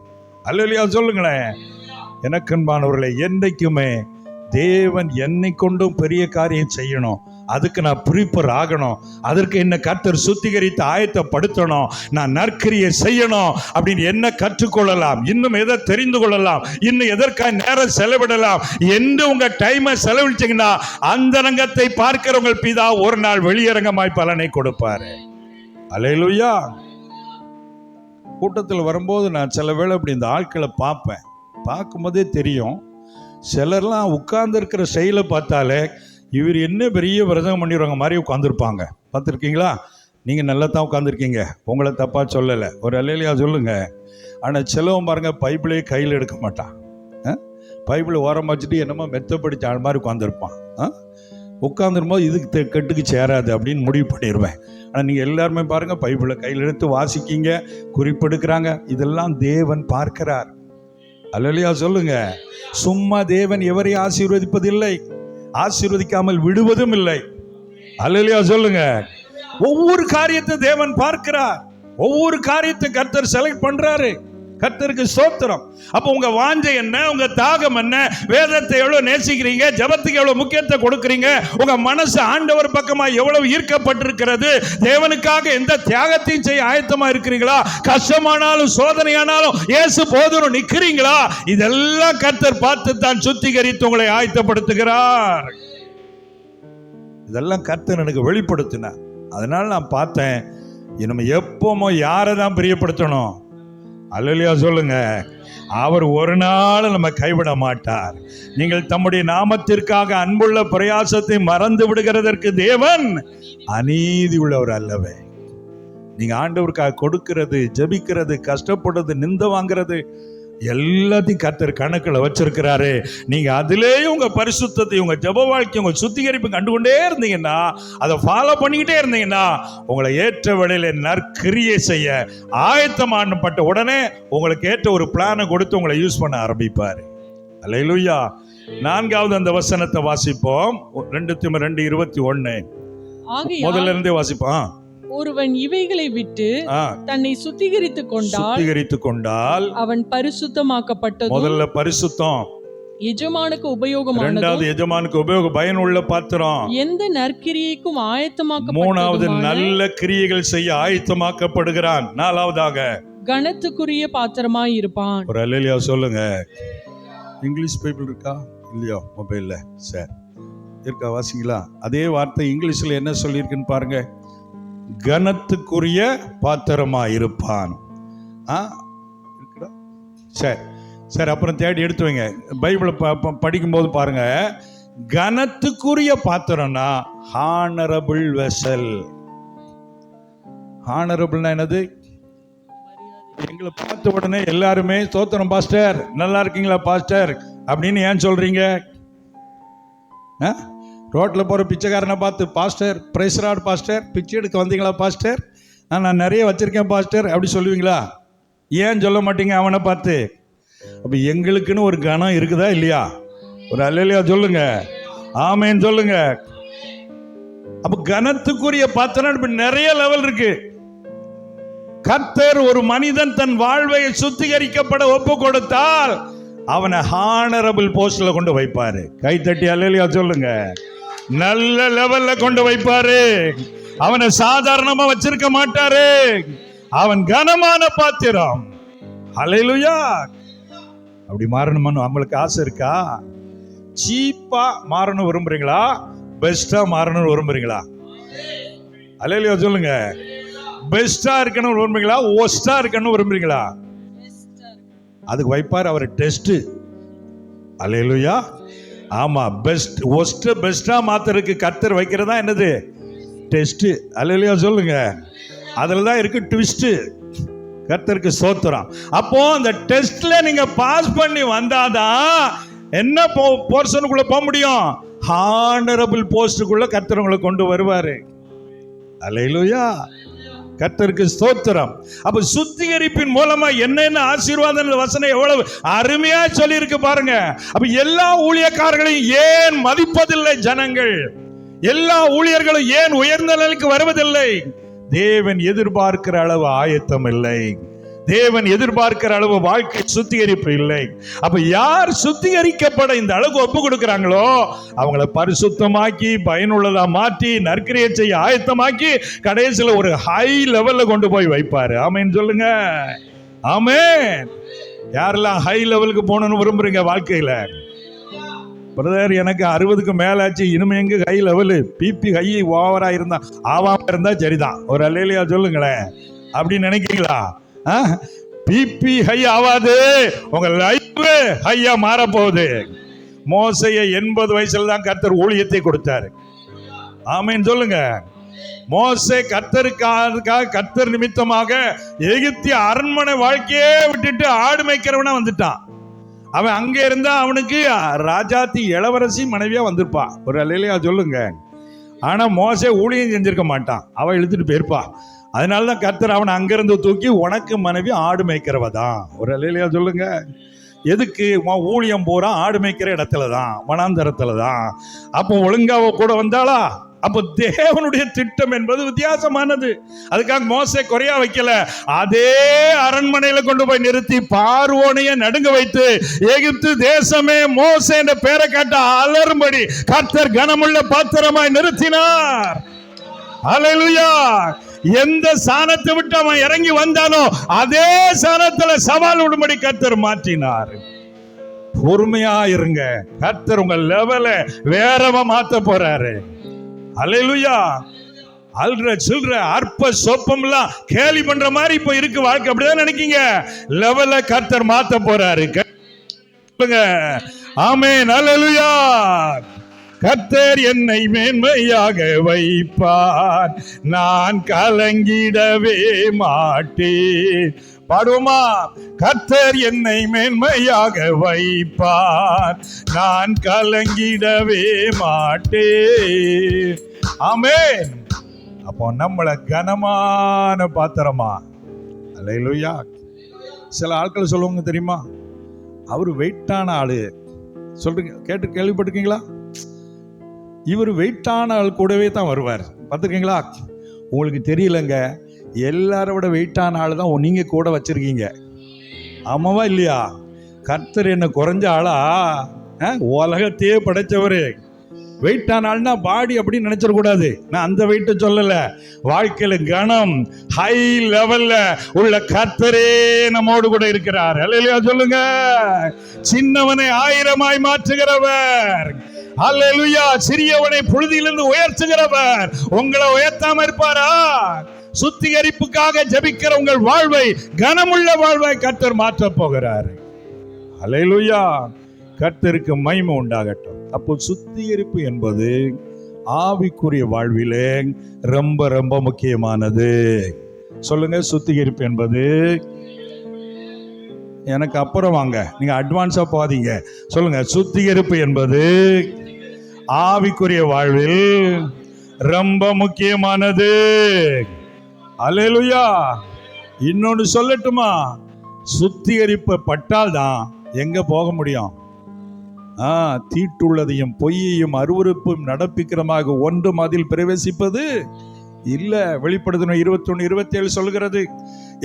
அல்லேலூயா சொல்லுங்களேன். எனக்கன்பானவர்களே, என்றைக்குமே தேவன் என்னை கொண்டும் பெரிய காரியம் செய்யணும், அதுக்கு நான் ப்ரிப்பேர் ஆகணும், அதற்கு என்ன கர்த்தர் சுத்திகரித்து ஆயத்தப்படுத்தணும், நான் நற்கிரியை செய்யணும் அப்படின்னு என்ன கற்றுக்கொள்ளலாம், இன்னும் எதை தெரிந்து கொள்ளலாம், இன்னும் எதற்காக நேரம் செலவிடலாம் என்று உங்க டைமை செலவழிச்சீங்கன்னா அந்தரங்கத்தை பார்க்கிற உங்கள் பிதா ஒரு நாள் வெளியரங்கமாய் பலனை கொடுப்பாரு. அல்லேலூயா. கூட்டத்தில் வரும்போது நான் சில வேளை இப்படி இந்த ஆட்களை பார்ப்பேன். பார்க்கும்போதே தெரியும், சிலர்லாம் உட்கார்ந்து இருக்கிற செயலை பார்த்தாலே இவர் என்ன பெரிய விரதம் பண்ணிடுவாங்க மாதிரி உட்காந்துருப்பாங்க. பார்த்துருக்கீங்களா? நீங்கள் நல்லா தான் உட்காந்துருக்கீங்க, உங்களை தப்பாக சொல்லலை, ஒரு அல்லேலூயா சொல்லுங்க. ஆனால் சிலவன் பாருங்க, பைபிளே கையில் எடுக்க மாட்டான், பைபிளை ஓரம் வச்சுட்டு என்னமோ மெத்த படித்த ஆள் மாதிரி உட்காந்துருப்பான். உட்காந்துரும்போது இதுக்கு கெட்டுக்கு சேராது அப்படின்னு முடிவு பண்ணிடுவேன். ஆனால் நீங்கள் எல்லாருமே பாருங்கள், பைபிளை கையில் எடுத்து வாசிக்கிங்க, குறிப்பெடுக்கிறாங்க. இதெல்லாம் தேவன் பார்க்கிறார். அல்லேலூயா சொல்லுங்க. சும்மா தேவன் எவரையும் ஆசீர்வதிப்பதில்லை, ஆசீர்வதிக்காமல் விடுவதும் இல்லை. அல்லேலூயா சொல்லுங்க. ஒவ்வொரு காரியத்தை தேவன் பார்க்கிறார், ஒவ்வொரு காரியத்தை கர்த்தர் செலக்ட் பண்றாரு. கர்த்தருக்கு ஸ்தோத்திரம். அப்போ உங்க வாஞ்சை என்ன, உங்க தாகம் என்ன, வேதத்தை எவ்வளவு நேசிக்கிறீங்க, ஜெபத்துக்கு எவ்வளவு முக்கியத்துவத்தை கொடுக்கிறீங்க, உங்க மனசு ஆண்டவர் பக்கமா எவ்வளவு ஈர்க்கப்பட்டிருக்கிறது, தேவனுக்காக எந்த தியாகத்தையும் செய்ய ஆயத்தமா இருக்கிறீங்களா, கஷ்டமானாலும் சோதனையானாலும் இயேசு போதும் நிக்கிறீங்களா, இதெல்லாம் கர்த்தர் பார்த்து தான் சுத்திகரித்து உங்களை ஆயத்தப்படுத்துகிறார். இதெல்லாம் கர்த்தர் எனக்கு வெளிப்படுத்தினார். அதனால நான் பார்த்தேன், நம்ம எப்பவுமோ யாரை தான் பிரியப்படுத்தணும். அல்லேலூயா சொல்லுங்க. அவர் ஒரு நாள் நம்ம கைவிட மாட்டார். நீங்கள் தம்முடைய நாமத்திற்காக அன்புள்ள பிரயாசத்தை மறந்து விடுகிறதற்கு தேவன் அநீதி உள்ளவர் அல்லவே. நீங்க ஆண்டவருக்காக கொடுக்கிறது, ஜெபிக்கிறது, கஷ்டப்படுறது, நிந்த வாங்குறது எல்லாத்தையும் கர்த்தர் கணக்கில் வச்சிருக்கிறாரு. நீங்க அதிலேயே உங்க பரிசுத்தத்தை, உங்க ஜெப வாழ்க்கை, உங்க சுத்திகரிப்பு கண்டுகொண்டே இருந்தீங்கன்னா, அதை ஃபாலோ பண்ணிக்கிட்டே இருந்தீங்கன்னா, உங்களை ஏற்ற வேளையில நற்கிரியை செய்ய ஆயத்தமானப்பட்ட உடனே உங்களுக்கு ஏற்ற ஒரு பிளானை கொடுத்து உங்களை யூஸ் பண்ண ஆரம்பிப்பாரு. அல்லேலூயா. 4வது அந்த வசனத்தை வாசிப்போம். 2 தீமோத்தேயு 2:21 முதல்ல இருந்தே வாசிப்போம். ஒருவன் இவைகளை விட்டு தன்னை சுத்திகரித்துக் கொண்டால் அவன் பரிசுத்தமாக்கப்பட்டது. முதல்ல பரிசுத்தம் எஜமானுக்கு உபயோகமானது, இரண்டாவது எஜமானுக்கு உபயோக பயனுள்ள பாத்திரம், எந்த நற்கிரியைக்கும் ஆயத்தமாக்கப்பட்டது, மூணாவது நல்ல கிரியைகள் செய்ய ஆயத்தமாக்கப்படுகிறான், நாலாவதாக கனத்துக்குரிய பாத்திரமாய் இருப்பான். ஒரு அல்லேலூயா சொல்லுங்க. இங்கிலீஷ் பைபிள் இருக்கா இல்லையா மொபைல்ல? சரி இருக்கா, வாசிங்களா? அதே வார்த்தை இங்கிலீஷ்ல என்ன சொல்லியிருக்குன்னு பாருங்க. கனத்துக்குரிய பாத்திரமா இருப்பான். சரி சரி, அப்புறம் தேடி எடுத்து வைங்க. பைபிளை படிக்கும்போது பாருங்க, கனத்துக்குரிய பாத்திரம்னா ஹானரபிள் வெசல். ஹானரபிள்னா என்னது? எங்களை பார்த்த உடனே எல்லாருமே ஸ்தோத்திரம் பாஸ்டர், நல்லா இருக்கீங்களா பாஸ்டர் அப்படின்னு ஏன் சொல்றீங்க? ரோட்டில் போகிற பிச்சைக்காரனை பார்த்து பாஸ்டர், பிரைஸ் ராட் பாஸ்டர், பிச்சை எடுக்க வந்தீங்களா பாஸ்டர், நான் நிறைய வச்சுருக்கேன் பாஸ்டர் அப்படி சொல்லுவீங்களா? ஏன் சொல்ல மாட்டீங்க அவனை பார்த்து? அப்போ எங்களுக்குன்னு ஒரு கனம் இருக்குதா இல்லையா? ஒரு அல்லேலூயா சொல்லுங்க, ஆமேன் சொல்லுங்க. அப்போ கனத்துக்குரிய பாத்திரம் இப்ப நிறைய லெவல் இருக்கு. கர்த்தர் ஒரு மனிதன் தன் வாழ்வை சுத்திகரிக்கப்பட ஒப்பு கொடுத்தால் அவனை ஹானரபிள் போஸ்ட்ல கொண்டு வைப்பாரு. கை தட்டி அல்லேலூயா சொல்லுங்க. நல்ல லெவல்ல கொண்டு வைப்பாரு. அவனை சாதாரணமா வச்சிருக்க மாட்டாரு. அவன் கனமான பாத்திரம். அல்லேலூயா. அப்படி மாறணும்னு நம்மளுக்கு ஆசை இருக்கா? சீப்பா மாறணும் விரும்புறீங்களா, பெஸ்டா மாறணும் விரும்புறீங்களா? அல்லேலூயா சொல்லுங்க. பெஸ்டா இருக்கணும் விரும்புறீங்களா, ஒஸ்டா இருக்கணும் விரும்புறீங்களா? அதுக்கு வைப்பார் அவர் டெஸ்ட். அல்லேலூயா. ஆமா, பெஸ்ட் ஒஸ்ட் பெஸ்டா மாத்திரக்கு கர்த்தர் வைக்கிறதா என்னது? டெஸ்ட். அல்லேலூயா சொல்லுங்க. அதுல தான் இருக்கு ட்விஸ்ட். கர்த்தருக்கு ஸ்தோத்திரம். அப்போ அந்த டெஸ்ட்ல நீங்க பாஸ் பண்ணி வந்தாதான் என்ன போர்ஷனுக்குள்ள போக முடியும்? ஹானரபிள் போஸ்டுக்குள்ள கர்த்தர் உங்களை கொண்டு வருவாரு. அல்லேலூயா, கர்த்தருக்கு ஸ்தோத்திரம். அப்ப சுத்திகரிப்பின் மூலமா என்னென்ன ஆசீர்வாதம் வசனம் எவ்வளவு அருமையா சொல்லி இருக்கு பாருங்க. அப்ப எல்லா ஊழியக்காரர்களையும் ஏன் மதிப்பதில்லை ஜனங்கள்? எல்லா ஊழியர்களும் ஏன் உயர்ந்த நிலைக்கு வருவதில்லை? தேவன் எதிர்பார்க்கிற அளவு ஆயத்தம் இல்லை. தேவன் எதிர்பார்க்கிற அளவு வாழ்க்கை சுத்திகரிப்பு இல்லை. அப்ப யார் சுத்திகரிக்கப்பட இந்த அளவுக்கு ஒப்பு கொடுக்கிறாங்களோ அவங்கள பரிசுத்தமாக்கி பயனுள்ளதா மாற்றி நற்கிரியை செய்ய ஆயத்தமாக்கி கடைசியில் ஒரு ஹை லெவல்ல கொண்டு போய் வைப்பாரு. ஆமென் சொல்லுங்க. ஆமென். யாரெல்லாம் ஹை லெவலுக்கு போகணும்னு விரும்புறீங்க வாழ்க்கையில? பிரதர், எனக்கு 60க்கு மேலாச்சு, இனிமே எங்க ஹை லெவலு? பிபி ஹை ஓவரா இருந்தா ஆவாம இருந்தா சரிதான். ஒரு அல்லேலூயா சொல்லுங்களேன். அப்படின்னு நினைக்கிறீங்களா? பிபி ஹை ஆவாது, உங்க லைஃப் ஹையா மாற போகுது. மோசையை 80 வயசுல தான் கர்த்தர் ஊழியத்தை கொடுத்தாரு. ஆமென் சொல்லுங்க. மோசே கர்த்தர் நிமித்தமாக எகிப்திய அரண்மனை வாழ்க்கையே விட்டுட்டு ஆடு மேய்க்கிறவனா வந்துட்டான். அவன் அங்க இருந்தா அவனுக்கு ராஜாத்தி இளவரசி மனைவியா வந்திருப்பா. ஒரு அல்லேலூயா சொல்லுங்க. ஆனா மோசே ஊழியம் செஞ்சிருக்க மாட்டான், அவ இழுத்துட்டு போயிருப்பா. அதனாலதான் கர்த்தர் அவனை அங்கிருந்து தூக்கி உனக்கு மனைவி ஆடு மேய்க்கிறவதான். ஒரு அல்லேலூயா சொல்லுங்க. எதுக்கு? ஊழியம் போறா ஆடு மேய்க்கிற இடத்துல தான், வனாந்தரத்துல தான். அப்போ ஒழுங்காவ கூட வந்தாளா? அப்போ தேவனுடைய திட்டம் என்பது வித்தியாசமானது. அதுக்காக மோசே குறையா வைக்கல. அதே அரண்மனையில கொண்டு போய் நிறுத்தி பார்வோனைய நடுங்க வைத்து எகிப்து தேசமே மோசே என்ற பேரை காட்ட அலறும்படி கர்த்தர் கனமுள்ள பாத்திரமாய் நிறுத்தினார். அல்லேலூயா. எந்த சாணத்தை விட்டு அவன் இறங்கி வந்தானோ அதே சாணத்துல சவால் விடும்படி கர்த்தர் மாற்றினார். பொறுமையா இருங்க, கர்த்தர் உங்க லெவல வேறவா மாத்த போறாரு. அல்லேலூயா. அல்ற சில்ற அற்ப சொப்பம் எல்லாம் கேலி பண்ற மாதிரி இப்ப இருக்கு வாழ்க்கை. அப்படிதான் நினைக்கீங்க. லெவல கர்த்தர் மாத்த போறாரு. ஆமென். அல்லேலூயா. கர்த்தர் என்னை மேன்மையாக வைப்பார், நான் கலங்கிடவே மாட்டேன். பாடுவோமா? கர்த்தர் என்னை மேன்மையாக வைப்பார், நான் கலங்கிடவே மாட்டேன். ஆமென். அப்போ நம்மளை கனமான பாத்திரமா. அல்லேலூயா. சில ஆட்கள் சொல்லுவாங்க தெரியுமா, அவரு வெயிட்டான ஆளு சொல்றீங்க, கேட்டு கேள்விப்பட்டிருக்கீங்களா? இவர் வெயிட்டான ஆள் கூடவே தான் வருவார். பார்த்துருக்கீங்களா? உங்களுக்கு தெரியலங்க, எல்லாரை விட வெயிட்டான ஆள் தான் நீங்க கூட வச்சிருக்கீங்க. ஆமாவா இல்லையா? கர்த்தர் என்ன குறைஞ்ச ஆளா? உலகத்தையே படைச்சவரு. வெயிட்டான ஆள்னா பாடி அப்படின்னு நினைச்சிடக்கூடாது. நான் அந்த வெயிட்டை சொல்லல. வாழ்க்கையில கனம் ஹை லெவல்ல உள்ள கர்த்தரே நம்மோடு கூட இருக்கிறார். அல்லேலூயா சொல்லுங்க. சின்னவனை 1000 மாற்றுகிறவர். அல்லேலூயா. சிறியவனை புழுதியிலிருந்து உயர்த்துகிறவர். உங்களை உயர்த்தாம இருப்பாரா? சுத்திகரிப்புக்காக ஜெபிக்கிற உங்கள் வாழ்வை கனமுள்ள வாழ்வை கர்த்தர் மாற்ற போகிறார். அல்லேலூயா. கர்த்தருக்கு மகிமை உண்டாகட்டும். அப்போ சுத்திகரிப்பு என்பது ஆவிக்குரிய வாழ்விலே ரொம்ப ரொம்ப முக்கியமானது. சொல்லுங்க. சுத்திகரிப்பு என்பது எனக்கு அப்புறம் வாங்க, நீங்க அட்வான்ஸா போதீங்க. சொல்லுங்க. சுத்திகரிப்பு என்பது ஆவிக்குரிய வாழ்வில் ரொம்ப முக்கியமானது. அல்லேலூயா. இன்னொன்னு சொல்லட்டுமா? சுத்திகரிப்பு பட்டால் தான் எங்க போக முடியும்? தீட்டுள்ளதையும் பொய்யையும் அருவருப்பும் நடப்பிக்கிறமாக ஒன்றும் அதில் பிரவேசிப்பது இல்ல. வெளிப்படுத்தின 21:27 சொல்கிறது.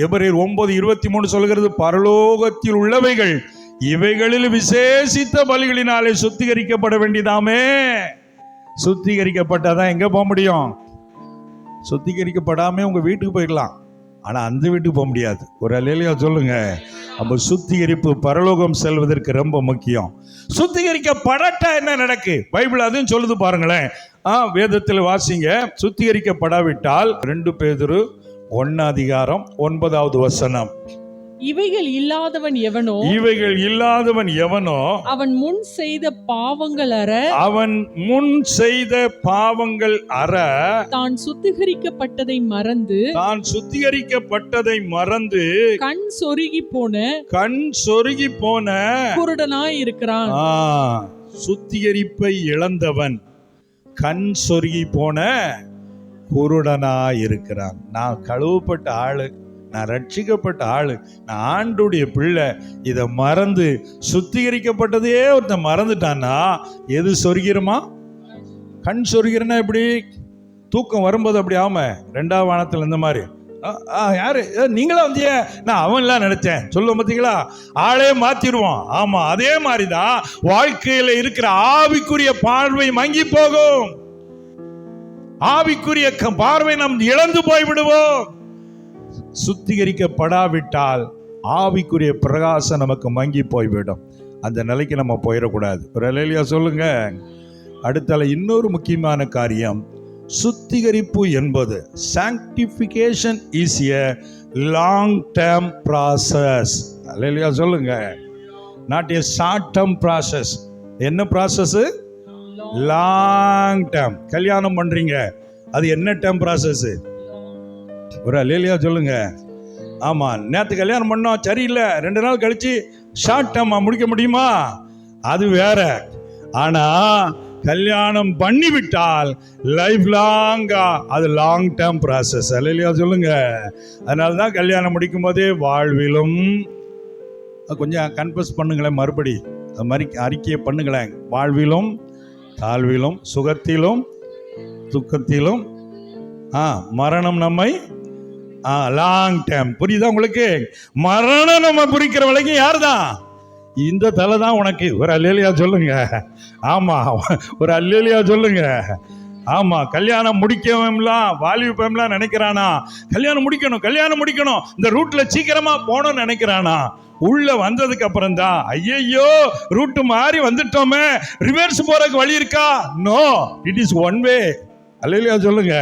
எபிரேயர் 9:23 சொல்கிறது. பரலோகத்தில் உள்ளவைகள் இவைகளில் விசேஷித்த பலிகளினாலே சுத்திகரிக்கப்பட வேண்டியதாமே. சுத்திகரிக்கப்பட்டாதான் எங்க போக முடியும்? சுத்திகரிக்கப்படாம உங்க வீட்டுக்கு போயிடலாம், ஆனா அந்த வீட்டுக்கு போக முடியாது. ஒரு அல்லேலூயா சொல்லுங்க. அப்ப சுத்திகரிப்பு பரலோகம் செல்வதற்கு ரொம்ப முக்கியம். சுத்திகரிக்கப்படட்டா என்ன நடக்கு? பைபிள் அதையும் சொல்லுது பாருங்களேன். வேதத்தில் வாசிங்க. சுத்திகரிக்கப்படாவிட்டால் 2 பேதுரு 1:9 இவைகள் இல்லாதவன் எவனோ இவைகள் இல்லாதவன் எவனோ அவன் முன் செய்த பாவங்கள் அற அவன் முன் செய்த பாவங்கள் அற தான் சுத்திகரிக்கப்பட்டதை மறந்து கண் கண் சொருகி போன குருடனாய் இருக்கிறான். சுத்திகரிப்பை இழந்தவன் கண் சொருகி போன குருடனாய் இருக்கிறான். நான் கழுவப்பட்ட ஆளு, நான் ரட்சிக்கப்பட்ட ஆளு, நான் ஆண்டுடைய பிள்ளை, இதை மறந்து சுத்திகரிக்கப்பட்டதே ஒருத்தன் மறந்துட்டான்னா எது சொருகிறமா? கண் சொருகிறனா எப்படி? தூக்கம் வரும்போது அப்படி ஆம 2ஆம் வானத்தில் இந்த மாதிரி யாரு நீங்களா வந்திய, நான் அவன்லாம் நினைச்சேன் சொல்லுவோம் பார்த்தீங்களா? ஆளே மாத்திடுவான். ஆமா, அதே மாதிரிதான் வாழ்க்கையில இருக்கிற ஆவிக்குரிய பார்வை மங்கி போகும். ஆவிக்குரிய பார்வை நாம் இழந்து போய் விடுவோம். சுத்திகரிக்கப்படாவிட்டால் ஆவிக்குரிய பிரகாசம் நமக்கு மங்கி போய்விடும். அந்த நிலைக்கு நம்ம போயிடக்கூடாது. ஒரு அல்லேலூயா சொல்லுங்க. அடுத்தால இன்னொரு முக்கியமான காரியம், சுத்திகரிப்பு என்பது sanctification is a long term process. அல்லேலூயா சொல்லுங்க. not a short term process. என்ன ப்ராசஸ்? Long term. கல்யாணம் பண்றீங்க, அது என்ன டேர்ம் ப்ராசஸ்? ஒரு அல்லேலூயா சொல்லுங்க. ஆமா, நேற்று கல்யாணம் பண்ணோம், சரியில்லை, 2 நாள் கழிச்சு ஷார்ட் டேர்மா முடிக்க முடியுமா? அது வேற. ஆனா கல்யாணம் பண்ணிவிட்டால் லைஃப் லாங்கா அது லாங் டேர்ம் ப்ராசஸ். அல்லேலூயா சொல்லுங்க. அதனால தான் கல்யாணம் முடிக்கும் போதே வாழ்விலும், கொஞ்சம் கன்ஃபஸ் பண்ணுங்களேன், மறுபடி அது மாதிரி அறிக்கையை பண்ணுங்களேன், வாழ்விலும் தாழ்விலும் சுகத்திலும் துக்கத்திலும் மரணம் நம்மை லாங் டைம். புரியுதா உங்களுக்கு? மரணம் நம்ம குறிக்கிற வரைக்கும் யார் தான்? இந்த தலை தான் உனக்கு. ஒரு அல்லேலூயா சொல்லுங்க. ஆமா, ஒரு அல்லேலூயா சொல்லுங்க. ஆமா, கல்யாணம் முடிக்கவெல்லாம் வாலிபம்லாம் நினைக்கிறானா, கல்யாணம் முடிக்கணும், இந்த ரூட்ல சீக்கிரமா போகணும்னு நினைக்கிறானா? உள்ள வந்ததுக்கு அப்புறம் தான் ஐயோ ரூட் மாறி வந்துட்டோமே, ரிவர்ஸ் போறதுக்கு வழி இருக்கா? No, it is one way. Hallelujah சொல்லுங்க.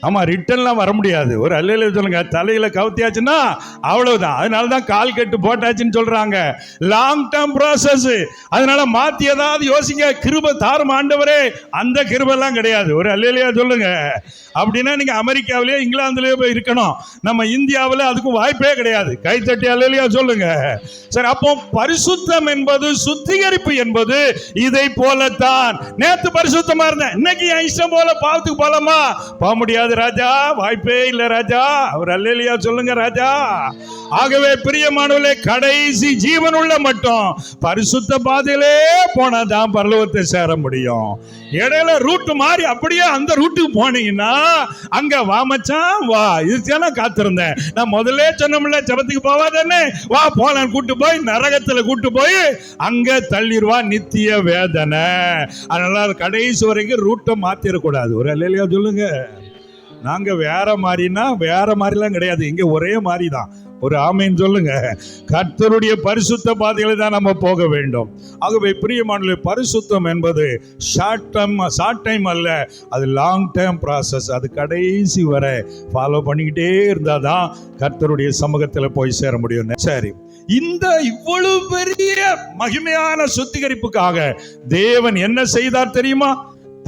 ஆமா, ரிட்டர்ன்லாம் வர முடியாது. ஒரு அல்லேலூயா சொல்லுங்க. தலையில கவுத்தியாச்சுன்னா அவ்வளவுதான். அதனால தான் கால் கட்டு போட்டாச்சுன்னு சொல்றாங்க. Long term process. அதனால மாத்தி ஏதாவது யோசிங்க. கிருபை தாரும் ஆண்டவரே, அந்த கிருபெல்லாம் கிடையாது. ஒரு அல்லேலூயா சொல்லுங்க. அப்படின்னா நீங்க அமெரிக்காவிலேயே இங்கிலாந்துலயே போய் இருக்கணும். நம்ம இந்தியாவில் அதுக்கும் வாய்ப்பே கிடையாது. கைத்தட்டி அல்லேலூயா சொல்லுங்க. சரி, அப்போ பரிசுத்தம் என்பது, சுத்திகரிப்பு என்பது இதை போலத்தான். நேத்து பரிசுத்தமா இருந்தேன், இன்னைக்கு என் இஷ்டம் போல பாவத்துக்கு போலாமா? போக முடியாது ராஜா, வாய்ப்பே இல்ல ராஜா. அவர் அல்லேலூயா சொல்லுங்க ராஜா. ஆகவே பிரியமானவர்களே, கடைசி ஜீவன் உள்ள மட்டும் பரிசுத்த பாதையிலே போனாதான் பரலோகத்தை சேர முடியும். இடையில ரூட் மாறி அப்படியே அந்த ரூட்டுக்கு போனீங்கன்னா அங்க வா மச்சான் வா, இதுக்கான காத்திருந்தேன். நான் முதல்ல சொன்னோம்ல, ஜபத்துக்கு போவாதானே, வா போலாம், கூட்டு போய் நரகத்துல கூட்டு போய் அங்க தள்ளிடுவா, நித்திய வேதனை. அதனால கடைசி வரைக்கும் ரூட்டை மாத்திரக்கூடாது. ஒரு அல்லேலூயா சொல்லுங்க. நாங்க வேற மாதிரினா வேற மாதிரிலாம் கிடையாது, இங்க ஒரே மாதிரி தான். ஒரு ஆமீன் சொல்லுங்க. கர்த்தருடைய பரிசுத்த பாதையில தான் நம்ம போக வேண்டும். ஆகவே பிரியமானவர்களே, பரிசுத்தம் என்பது ஷார்ட் டைம் அல்ல, அது லாங் டேர்ம் ப்ராசஸ். அது கடைசி வரை ஃபாலோ பண்ணிக்கிட்டே இருந்தாதான் கர்த்தருடைய சமூகத்தில் போய் சேர முடியும். சரி, இந்த இவ்வளவு பெரிய மகிமையான சுத்திகரிப்புக்காக தேவன் என்ன செய்தார் தெரியுமா?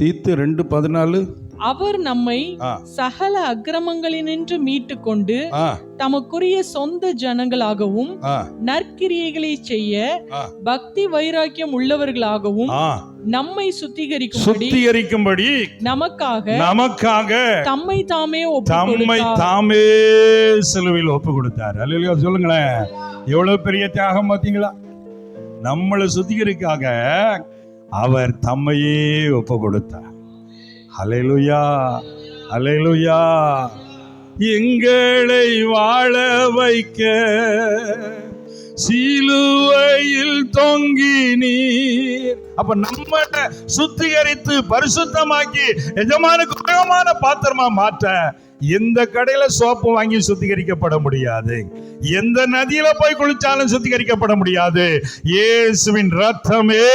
தீத்து 2:14, அவர் நம்மை சகல அக்கிரமங்களினின்று மீட்டு கொண்டு தமக்குரிய சொந்த ஜனங்களாகவும் நற்கிரியைகளை செய்ய பக்தி வைராக்கியம் உள்ளவர்களாகவும் நம்மை சுத்திகரிக்கும்படி நமக்காக தம்மை தாமே சிலுவையில் ஒப்பு கொடுத்தார். அல்லேலூயா சொல்லுங்களேன். எவ்வளவு பெரிய தியாகம் பார்த்தீங்களா? நம்மளை சுத்திகரிக்காக அவர் தம்மையே ஒப்பு கொடுத்தார். அல்லேலூயா, அல்லேலூயா. எங்களை வாழ வைக்க சிலுவையில் தொங்கி நீர். அப்ப நம்ம சுத்திகரித்து பரிசுத்தமாக்கி எஜமானுக்கு உபயோகமான பாத்திரமா மாற்ற எந்த கடையில சோப்பு வாங்கி சுத்திகரிக்கப்பட முடியாது, எந்த நதியில போய் குளிச்சாலும் சுத்திகரிக்கப்பட முடியாது. இயேசுவின் ரத்தமே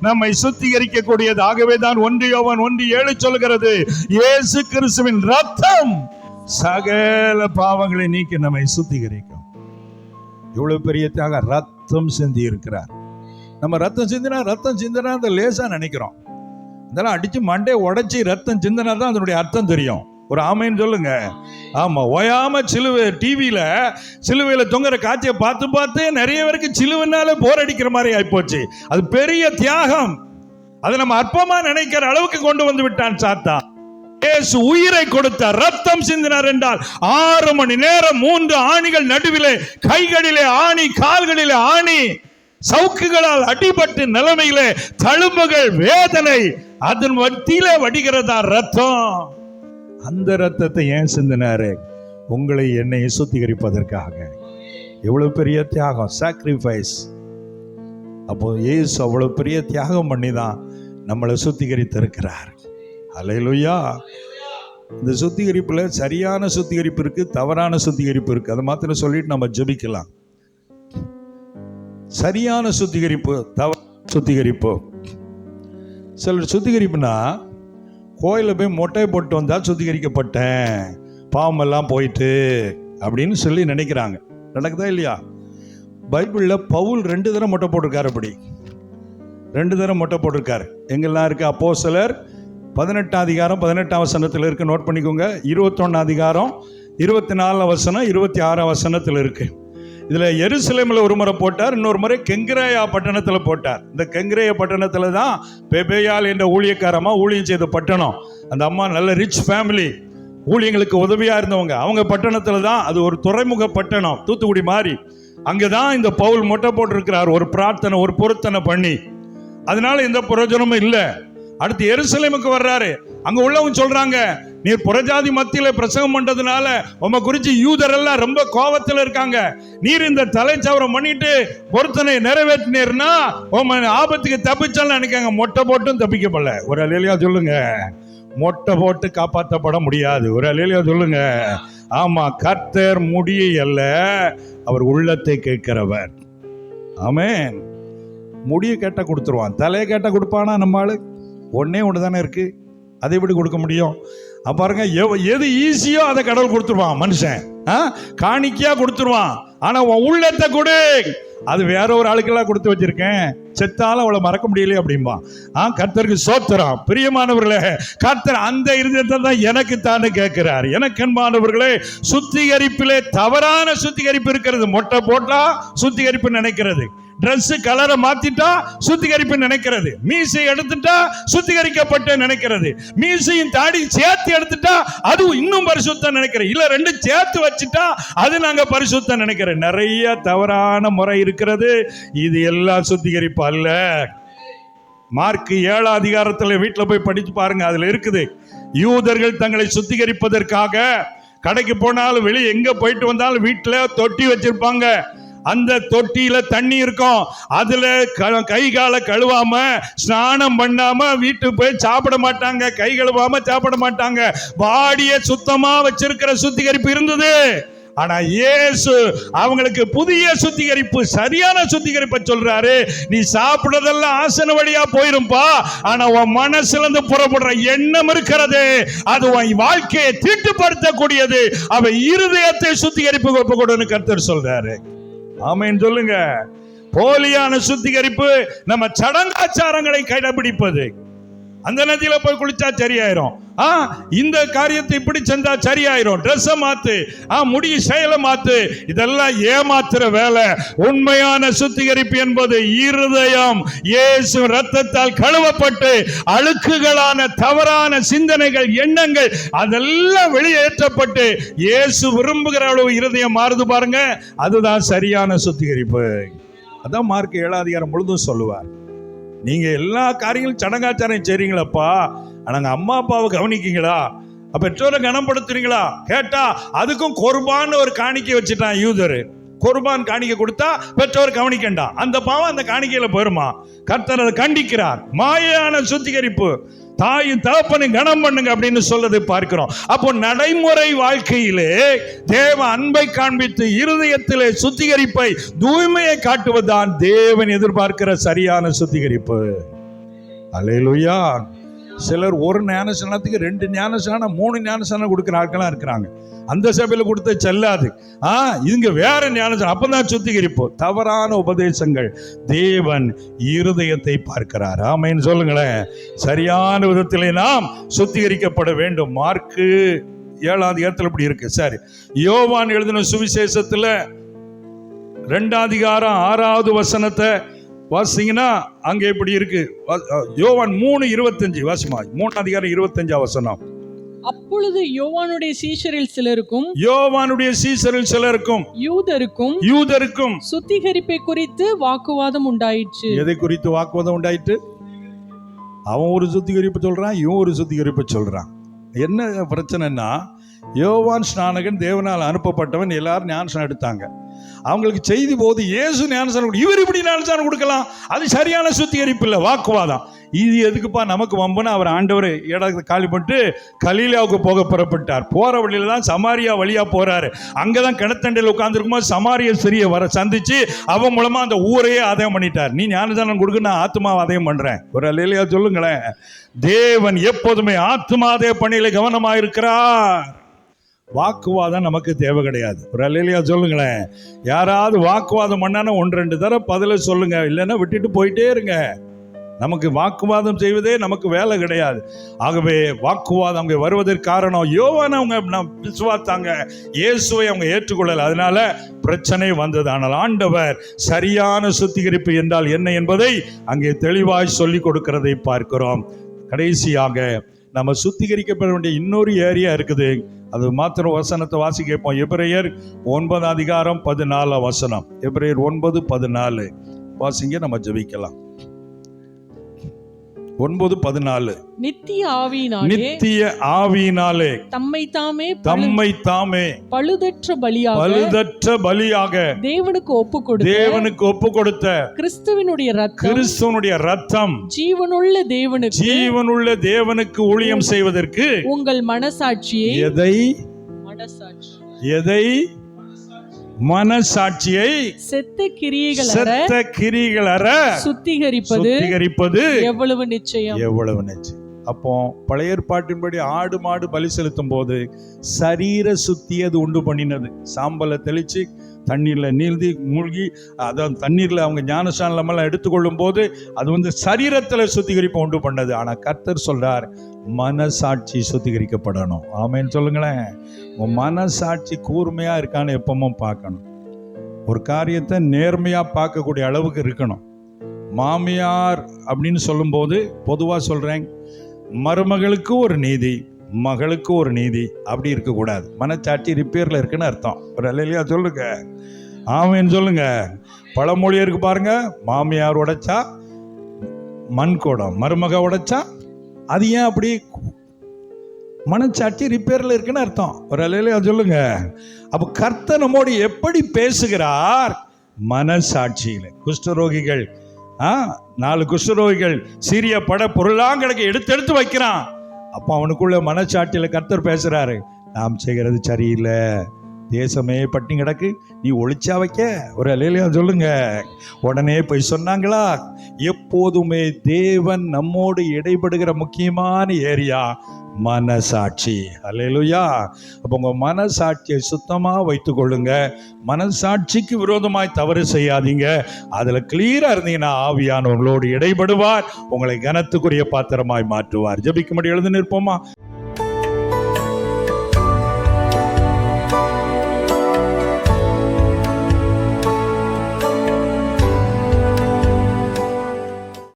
நம்மை சுத்திகரிக்க கூடியது. ஆகவே தான் 1 யோவான் 1:7 சொல்கிறது, இயேசு கிறிஸ்துவின் ரத்தம் சகல பாவங்களை நீக்கி நம்மை சுத்திகரிக்கும். இவ்வளவு பெரிய தியாகம், ரத்தம் சிந்தி இருக்கிறார். நம்ம ரத்தம் சிந்தினா அந்த லேசா நினைக்கிறோம். இதெல்லாம் அடிச்சு மண்டே உடைச்சி ரத்தம் சிந்தினா தான் அதனுடைய அர்த்தம் தெரியும். ஒரு ஆமைன்னு சொல்லுங்க. ஆமா, ஓயாம சிலுவையில தொங்குற காட்சியை பார்த்து நிறைய பேருக்கு சிலுவைனால போர் அடிக்கிற மாதிரி ஆயிப்போச்சு. அது பெரிய தியாகம். அதை நம்ம அற்பமா நினைக்கிற அளவுக்கு கொண்டு வந்து விட்டான் சாத்தான். இயேசு உயிரை கொடுத்தார், ரத்தம் சிந்தினார் என்றால் 6 மணி நேரம் 3 ஆணிகள் நடுவிலே, கைகளிலே ஆணி, கால்களிலே ஆணி, சவுக்குகளால் அடிபட்டு நிலைமையிலே தழும்புகள், வேதனை, அதன் மத்தியிலே வடிகிறதா ரத்தம். அந்த ரத்தத்தை ஏன் சிந்தினாரு? உங்களை என்னை சுத்திகரிப்பதற்காக. எவ்வளவு பெரிய தியாகம், சாக்ரிஃபைஸ். அப்போ இயேசு அவ்வளவு பெரிய தியாகம் பண்ணி தான் நம்மளை சுத்திகரித்திருக்கிறார். அல்லேலூயா. இந்த சுத்திகரிப்புல சரியான சுத்திகரிப்பு இருக்கு, தவறான சுத்திகரிப்பு இருக்கு. அதை மாத்திரம் சொல்லிட்டு நம்ம ஜெபிக்கலாம். சரியான சுத்திகரிப்பு, தவறான சுத்திகரிப்பு. சிலர் சுத்திகரிப்புனா கோயிலில் போய் மொட்டை போட்டு வந்தா சுத்திகரிக்கப்பட்டேன், பாவமெல்லாம் போயிட்டு அப்படின்னு சொல்லி நினைக்கிறாங்க. நடக்குதா இல்லையா? பைபிளில் பவுல் 2 தடவை மொட்டை போட்டிருக்காரு. அப்படி 2 தடவை மொட்டை போட்டிருக்காரு. எங்கெல்லாம் இருக்கு? அப்போஸ்தலர் 18ஆம் அதிகாரம் 18ஆம் வசனத்தில் இருக்கு, நோட் பண்ணிக்கோங்க. 21ஆம் அதிகாரம் 24ஆம் வசனம் 26ஆம் வசனத்தில் இருக்கு. இதுல எருசலேமில் ஒரு முறை போட்டார், இன்னொரு முறை கெங்கிரேயா பட்டணத்தில் போட்டார். இந்த கெங்கிரேயா பட்டணத்தில் தான் பெபேயால் என்ற ஊழியக்காரமா ஊழியம் செய்த பட்டணம். அந்த அம்மா நல்ல ரிச் ஃபேமிலி, ஊழியங்களுக்கு உதவியா இருந்தவங்க. அவங்க பட்டணத்தில் தான், அது ஒரு துறைமுக பட்டணம், தூத்துக்குடி மாதிரி. அங்கதான் இந்த பவுல் மொட்டை போட்டிருக்கிறார், ஒரு பிரார்த்தனை, ஒரு பொருத்தனை பண்ணி. அதனால எந்த பிரயோஜனமும் இல்லை. அடுத்து எருசலேமுக்கு வர்றாரு. அங்க உள்ளவங்க சொல்றாங்க, நீர் புறஜாதி மத்தியில பிரசங்கம் பண்றதுனால உம குறிச்சு யூதர் எல்லாம் ரொம்ப கோபத்துல இருக்காங்க. நீர் இந்த தலைச்சவரம் பண்ணிட்டு பொருத்தனை நிறைவேற்றினீர்னா உம ஆபத்துக்கு தப்பிச்சாலும் நினைக்காங்க. மொட்டை போட்டும் தப்பிக்கப்படல. ஒரு அல்லேலூயா சொல்லுங்க. மொட்டை போட்டு காப்பாற்றப்பட முடியாது. ஒரு அல்லேலூயா சொல்லுங்க. ஆமா, கர்த்தர் முடியை அல்ல, அவர் உள்ளத்தை கேட்கிறவர். ஆமென். முடியை கேட்டா கொடுத்துருவான், தலையை கேட்டா கொடுப்பானா? நம்ம ஆளு ஒன்னே ஒன்று தானே இருக்கு, அதை எப்படி கொடுக்க முடியும்? பாருங்க, எது ஈஸியோ அதை கடவுள் கொடுத்துருவான். மனுஷன் காணிக்கையா கொடுத்துருவான். ஆனா உன் உள்ளத்தை கொடு, அது வேற ஒரு ஆளுக்கெல்லாம் கொடுத்து வச்சிருக்கேன், செத்தாலும் அவளை மறக்க முடியலையே அப்படின்பா. கர்த்தருக்கு சோத்திரம். பிரியமானவர்களே, கர்த்தர் அந்த இருதயத்தை தான் எனக்கு தானே கேட்கிறார். எனக்கு அன்பானவர்களே, சுத்திகரிப்பிலே தவறான சுத்திகரிப்பு இருக்கிறது. மொட்டை போட்டா சுத்திகரிப்பு நினைக்கிறது, ட்ரெஸ் கலரை மாத்திட்டா சுத்திகரிப்பு நினைக்கிறது, மீசை எடுத்துட்டா சுத்திகரிக்கப்பட்ட நினைக்கிறது, மீசையும் தாடி சேர்த்து எடுத்துட்டா அது இன்னும் பரிசுத்தம் நினைக்கிறேன், இல்ல 2 சேர்த்து வச்சுட்டா அது நாங்க பரிசுத்தம் நினைக்கிறேன். நிறைய தவறான முறை இருக்கிறது. இது எல்லாம் சுத்திகரிப்பு அல்ல. மார்க் 7ஆம் அதிகாரத்துல வீட்டுல போய் படிச்சு பாருங்க, அதுல இருக்குது. யூதர்கள் தங்களை சுத்திகரிப்பதற்காக கடைக்கு போனாலும் வெளியே எங்க போயிட்டு வந்தாலும் வீட்டுல தொட்டி வச்சிருப்பாங்க. அந்த தொட்டியில தண்ணி இருக்கும். அதுல கை காலை கழுவாம ஸ்நானம் பண்ணாம வீட்டுக்கு போய் சாப்பிட மாட்டாங்க, கை கழுவாம சாப்பிட மாட்டாங்க. பாடியை சுத்தமா வச்சிருக்கிற சுத்திகரிப்பு இருந்தது. ஆனா இயேசு அவங்களுக்கு புதிய சுத்திகரிப்பு, சரியான சுத்திகரிப்பை சொல்றாரு. நீ சாப்பிடுறதெல்லாம் ஆசன வழியா போயிரும்பா, ஆனா உன் மனசுல இருந்து புறப்படுற எண்ணம் இருக்கிறது, அது உன் வாழ்க்கையை தீட்டுப்படுத்தக்கூடியது. அவ இருதயத்தை சுத்திகரிப்பு ஒப்புக்கொடுன்னு கர்த்தர் சொல்றாரு. ஆமென் சொல்லுங்க. போலியான சுத்திகரிப்பு நம்ம சடங்காச்சாரங்களை கடைபிடிப்பது. அந்த நதியில போய் குளிச்சா சரியாயிரும், இந்த காரியத்தை இப்படி செஞ்சா சரியாயிரும், ட்ரெஸ்ஸை மாத்து, முடி செயலை மாத்து, இதெல்லாம் ஏமாத்துற வேலை. உண்மையான சுத்திகரிப்பு என்பது இருதயம் இயேசு ரத்தத்தால் கழுவப்பட்டு அழுக்குகளான தவறான சிந்தனைகள், எண்ணங்கள் அதெல்லாம் வெளியேற்றப்பட்டு இயேசு விரும்புகிற அளவு இருதயம் மாறுது பாருங்க, அதுதான் சரியான சுத்திகரிப்பு. அதான் மார்க் 7ஆம் அதிகாரம் முழுதும் சொல்லுவார். நீங்க எல்லா காரியங்களும் சடங்காச்சாரம் செய்றீங்களப்பா, ஆனா அம்மா அப்பாவை கவனிக்கீங்களா? பெற்றோரை கனப்படுத்துறீங்களா? கேட்டா அதுக்கும் குர்பான் ஒரு காணிக்கை வச்சுட்டான் யூதரு. குர்பான் காணிக்கை கொடுத்தா பெற்றோர் கவனிக்கண்டா, அந்த பாவம் அந்த காணிக்கையில போயிருமா? கர்த்தர் அதை கண்டிக்கிறார். மாயான சுத்திகரிப்பு. தாயும் தகப்பனும் கனம் பண்ணுங்க அப்படின்னு சொல்லதை பார்க்கிறோம். அப்போ நடைமுறை வாழ்க்கையிலே தேவ அன்பை காண்பித்து இருதயத்திலே சுத்திகரிப்பை, தூய்மையை காட்டுவதுதான் தேவன் எதிர்பார்க்கிற சரியான சுத்திகரிப்பு. அல்லேலூயா. சிலர் ஒரு ஞானஸ்நானத்துக்கு 2 ஞானஸ்நானம் 3 ஞானஸ்நானம் கொடுக்குற ஆட்கள்லாம் இருக்கிறாங்க. அந்த சபையில் கொடுத்த செல்லாது. இங்க வேற ஞானஸ்நானம், அப்பதான் சுத்திகரிப்பு. தவறான உபதேசங்கள். தேவன் இருதயத்தை பார்க்கிறார். ஆமென் சொல்லுங்களேன். சரியான விதத்திலே நாம் சுத்திகரிக்கப்பட வேண்டும். மார்க்கு 7ஆம் அதிகாரத்தில் இப்படி இருக்கு. சரி, யோவான் எழுதின சுவிசேஷத்துல 2ஆம் அதிகாரம் 6வது வசனத்தை வாசிங்கன்னா அங்க எப்படி இருக்கு? யோவான் 3:25 வாசிமா. 3ஆம் அதிகாரம் 25ஆம் வசனம். அப்பொழுது யோவானுடைய சீஷரில் சிலருக்கும் யூதருக்கும் சுத்திகரிப்பை குறித்து வாக்குவாதம் உண்டாயிற்று. எதை குறித்து வாக்குவாதம் உண்டாயிற்று? அவன் ஒரு சுத்திகரிப்பு சொல்றான், இவன் ஒரு சுத்திகரிப்பு சொல்றான். என்ன பிரச்சனைன்னா, யோவான் ஸ்நானகன் தேவனால் அனுப்பப்பட்டவன், எல்லாரும் ஞானஸ்நானம் எடுத்தாங்க. அவங்களுக்கு செய்தி போது இயேசு ஞானஸ்நானம், இவர் இப்படி ஞானஸ்நானம் கொடுக்கலாம், அது சரியான சுத்திகரிப்பு இல்லை, வாக்குவாதம். இது எதுக்குப்பா நமக்கு வம்புன்னு அவர் ஆண்டவர் இடத்தை காலி பண்ணிட்டு கலீலியாவுக்கு போக புறப்பட்டார். போற வழியில தான் சமாரியா வழியா போறாரு. அங்கதான் கிணத்தண்டையில் உட்கார்ந்துருக்கும்போது சமாரிய ஸ்திரியை வர சந்திச்சு அவன் மூலமா அந்த ஊரையே ஆதாயம் பண்ணிட்டார். நீ ஞானஸ்நானம் கொடுக்க, நான் ஆத்மாவை ஆதாயம் பண்றேன். ஒரு அல்லேலூயா சொல்லுங்களேன். தேவன் எப்போதுமே ஆத்மா ஆதாய பணியில கவனமா இருக்கிறார். வாக்குவாதம் நமக்கு தேவை கிடையாது. ஒரு அல்லேலூயா சொல்லுங்களேன். யாராவது வாக்குவாதம் பண்ணானா 1-2 தடவை பதில சொல்லுங்க, இல்லைன்னா விட்டுட்டு போயிட்டே இருங்க. நமக்கு வாக்குவாதம் செய்வதே நமக்கு வேலை கிடையாது. ஆகவே வாக்குவாதம் அவங்க வருவதற்கு காரணம், யோவான் அவங்க விசுவாத்தாங்க, இயேசுவை அவங்க ஏற்றுக்கொள்ளல, அதனால பிரச்சனை வந்தது. ஆனால் ஆண்டவர் சரியான சுத்திகரிப்பு என்றால் என்ன என்பதை அங்கே தெளிவாய் சொல்லி கொடுக்கிறதை பார்க்கிறோம். கடைசியாக நம்ம சுத்திகரிக்கப்பட வேண்டிய இன்னொரு ஏரியா இருக்குது. அது மாத்திரம் வசனத்தை வாசி கேட்போம். எபிரேயர் 9ஆம் அதிகாரம் 14ஆம் வசனம். எபிரேயர் 9:14 வாசிங்க, நம்ம ஜெபிக்கலாம். 9:14. நித்திய ஆவியினாலே தம்மை தாமே பழுதற்ற பலியாக தேவனுக்கு ஒப்பு கொடுத்த கிறிஸ்துவினுடைய ரத்தம் ஜீவனுள்ள தேவனுக்கு ஊழியம் செய்வதற்கு உங்கள் மனசாட்சியை செத்த கிரியைகள் அற சுத்திகரிப்பது எவ்வளவு நிச்சயம். அப்போ பழைய ஏற்பாட்டின்படி ஆடு மாடு பலி செலுத்தும் போது சரீர சுத்தி அது உண்டு பண்ணினது. சாம்பலை தெளிச்சு தண்ணீர்ல நீந்தி மூழ்கி, அதாவது தண்ணீர்ல அவங்க ஞானஸ்நானம் எடுத்துக்கொள்ளும் போது அது சரீரத்துல சுத்திகரிப்பு உண்டு பண்ணது. ஆனா கர்த்தர் சொல்றார், மனசாட்சி சுத்திகரிக்கப்படணும். ஆமேன்னு சொல்லுங்களேன். உன் மனசாட்சி கூர்மையா இருக்கான்னு எப்பவும் பார்க்கணும். ஒரு காரியத்தை நேர்மையா பார்க்கக்கூடிய அளவுக்கு இருக்கணும். மாமியார் அப்படின்னு சொல்லும்போது பொதுவா சொல்றேன், மருமகளுக்கு ஒரு நீதி, மகளுக்கு ஒரு நீதி, அப்படி இருக்கக்கூடாது. மனச்சாட்சி ரிப்பேர்ல இருக்குன்னு அர்த்தம். ஒரு அல்லேலூயா சொல்லுங்க, ஆமேன்னு சொல்லுங்க. பழமொழி இருக்கு பாருங்க, மாமியார் உடைச்சா மண் கோடம், மருமக உடைச்சா அது ஏன் அப்படி? மனச்சாட்சி ரிப்பேர்ல இருக்குன்னு அர்த்தம். ஒரு அல்லேலூயா சொல்லுங்க. அப்ப கர்த்தர் நம்மோடு எப்படி பேசுகிறார்? மனசாட்சியில. குஷ்டரோகிகள் 4 குஷ்டரோகிகள் சீரிய பட பொருளாம் கிடக்க எடுத்து வைக்கிறான். அப்போ அவனுக்குள்ள மனச்சாட்சியில கர்த்தர் பேசுறாரு, நாம் செய்கிறது சரியில்லை, தேசமே பட்டினி கிடக்கு, நீ ஒளிச்சா வைக்க. ஒரு அல்லேலூயா சொல்லுங்க. உடனே போய் சொன்னாங்களா? எப்போதுமே தேவன் நம்மோடு இடைபடுகிற முக்கியமான ஏரியா மனசாட்சி. அல்லேலூயா. அப்போ உங்க மனசாட்சியை சுத்தமா வைத்துக் கொள்ளுங்க. மனசாட்சிக்கு விரோதமாய் தவறு செய்யாதீங்க. அதுல கிளியரா இருந்தீங்கன்னா ஆவியானவர்களோடு இடைபடுவார், உங்களை கனத்துக்குரிய பாத்திரமாய் மாற்றுவார். ஜெபிக்கும்படி எழுந்து நிற்போமா?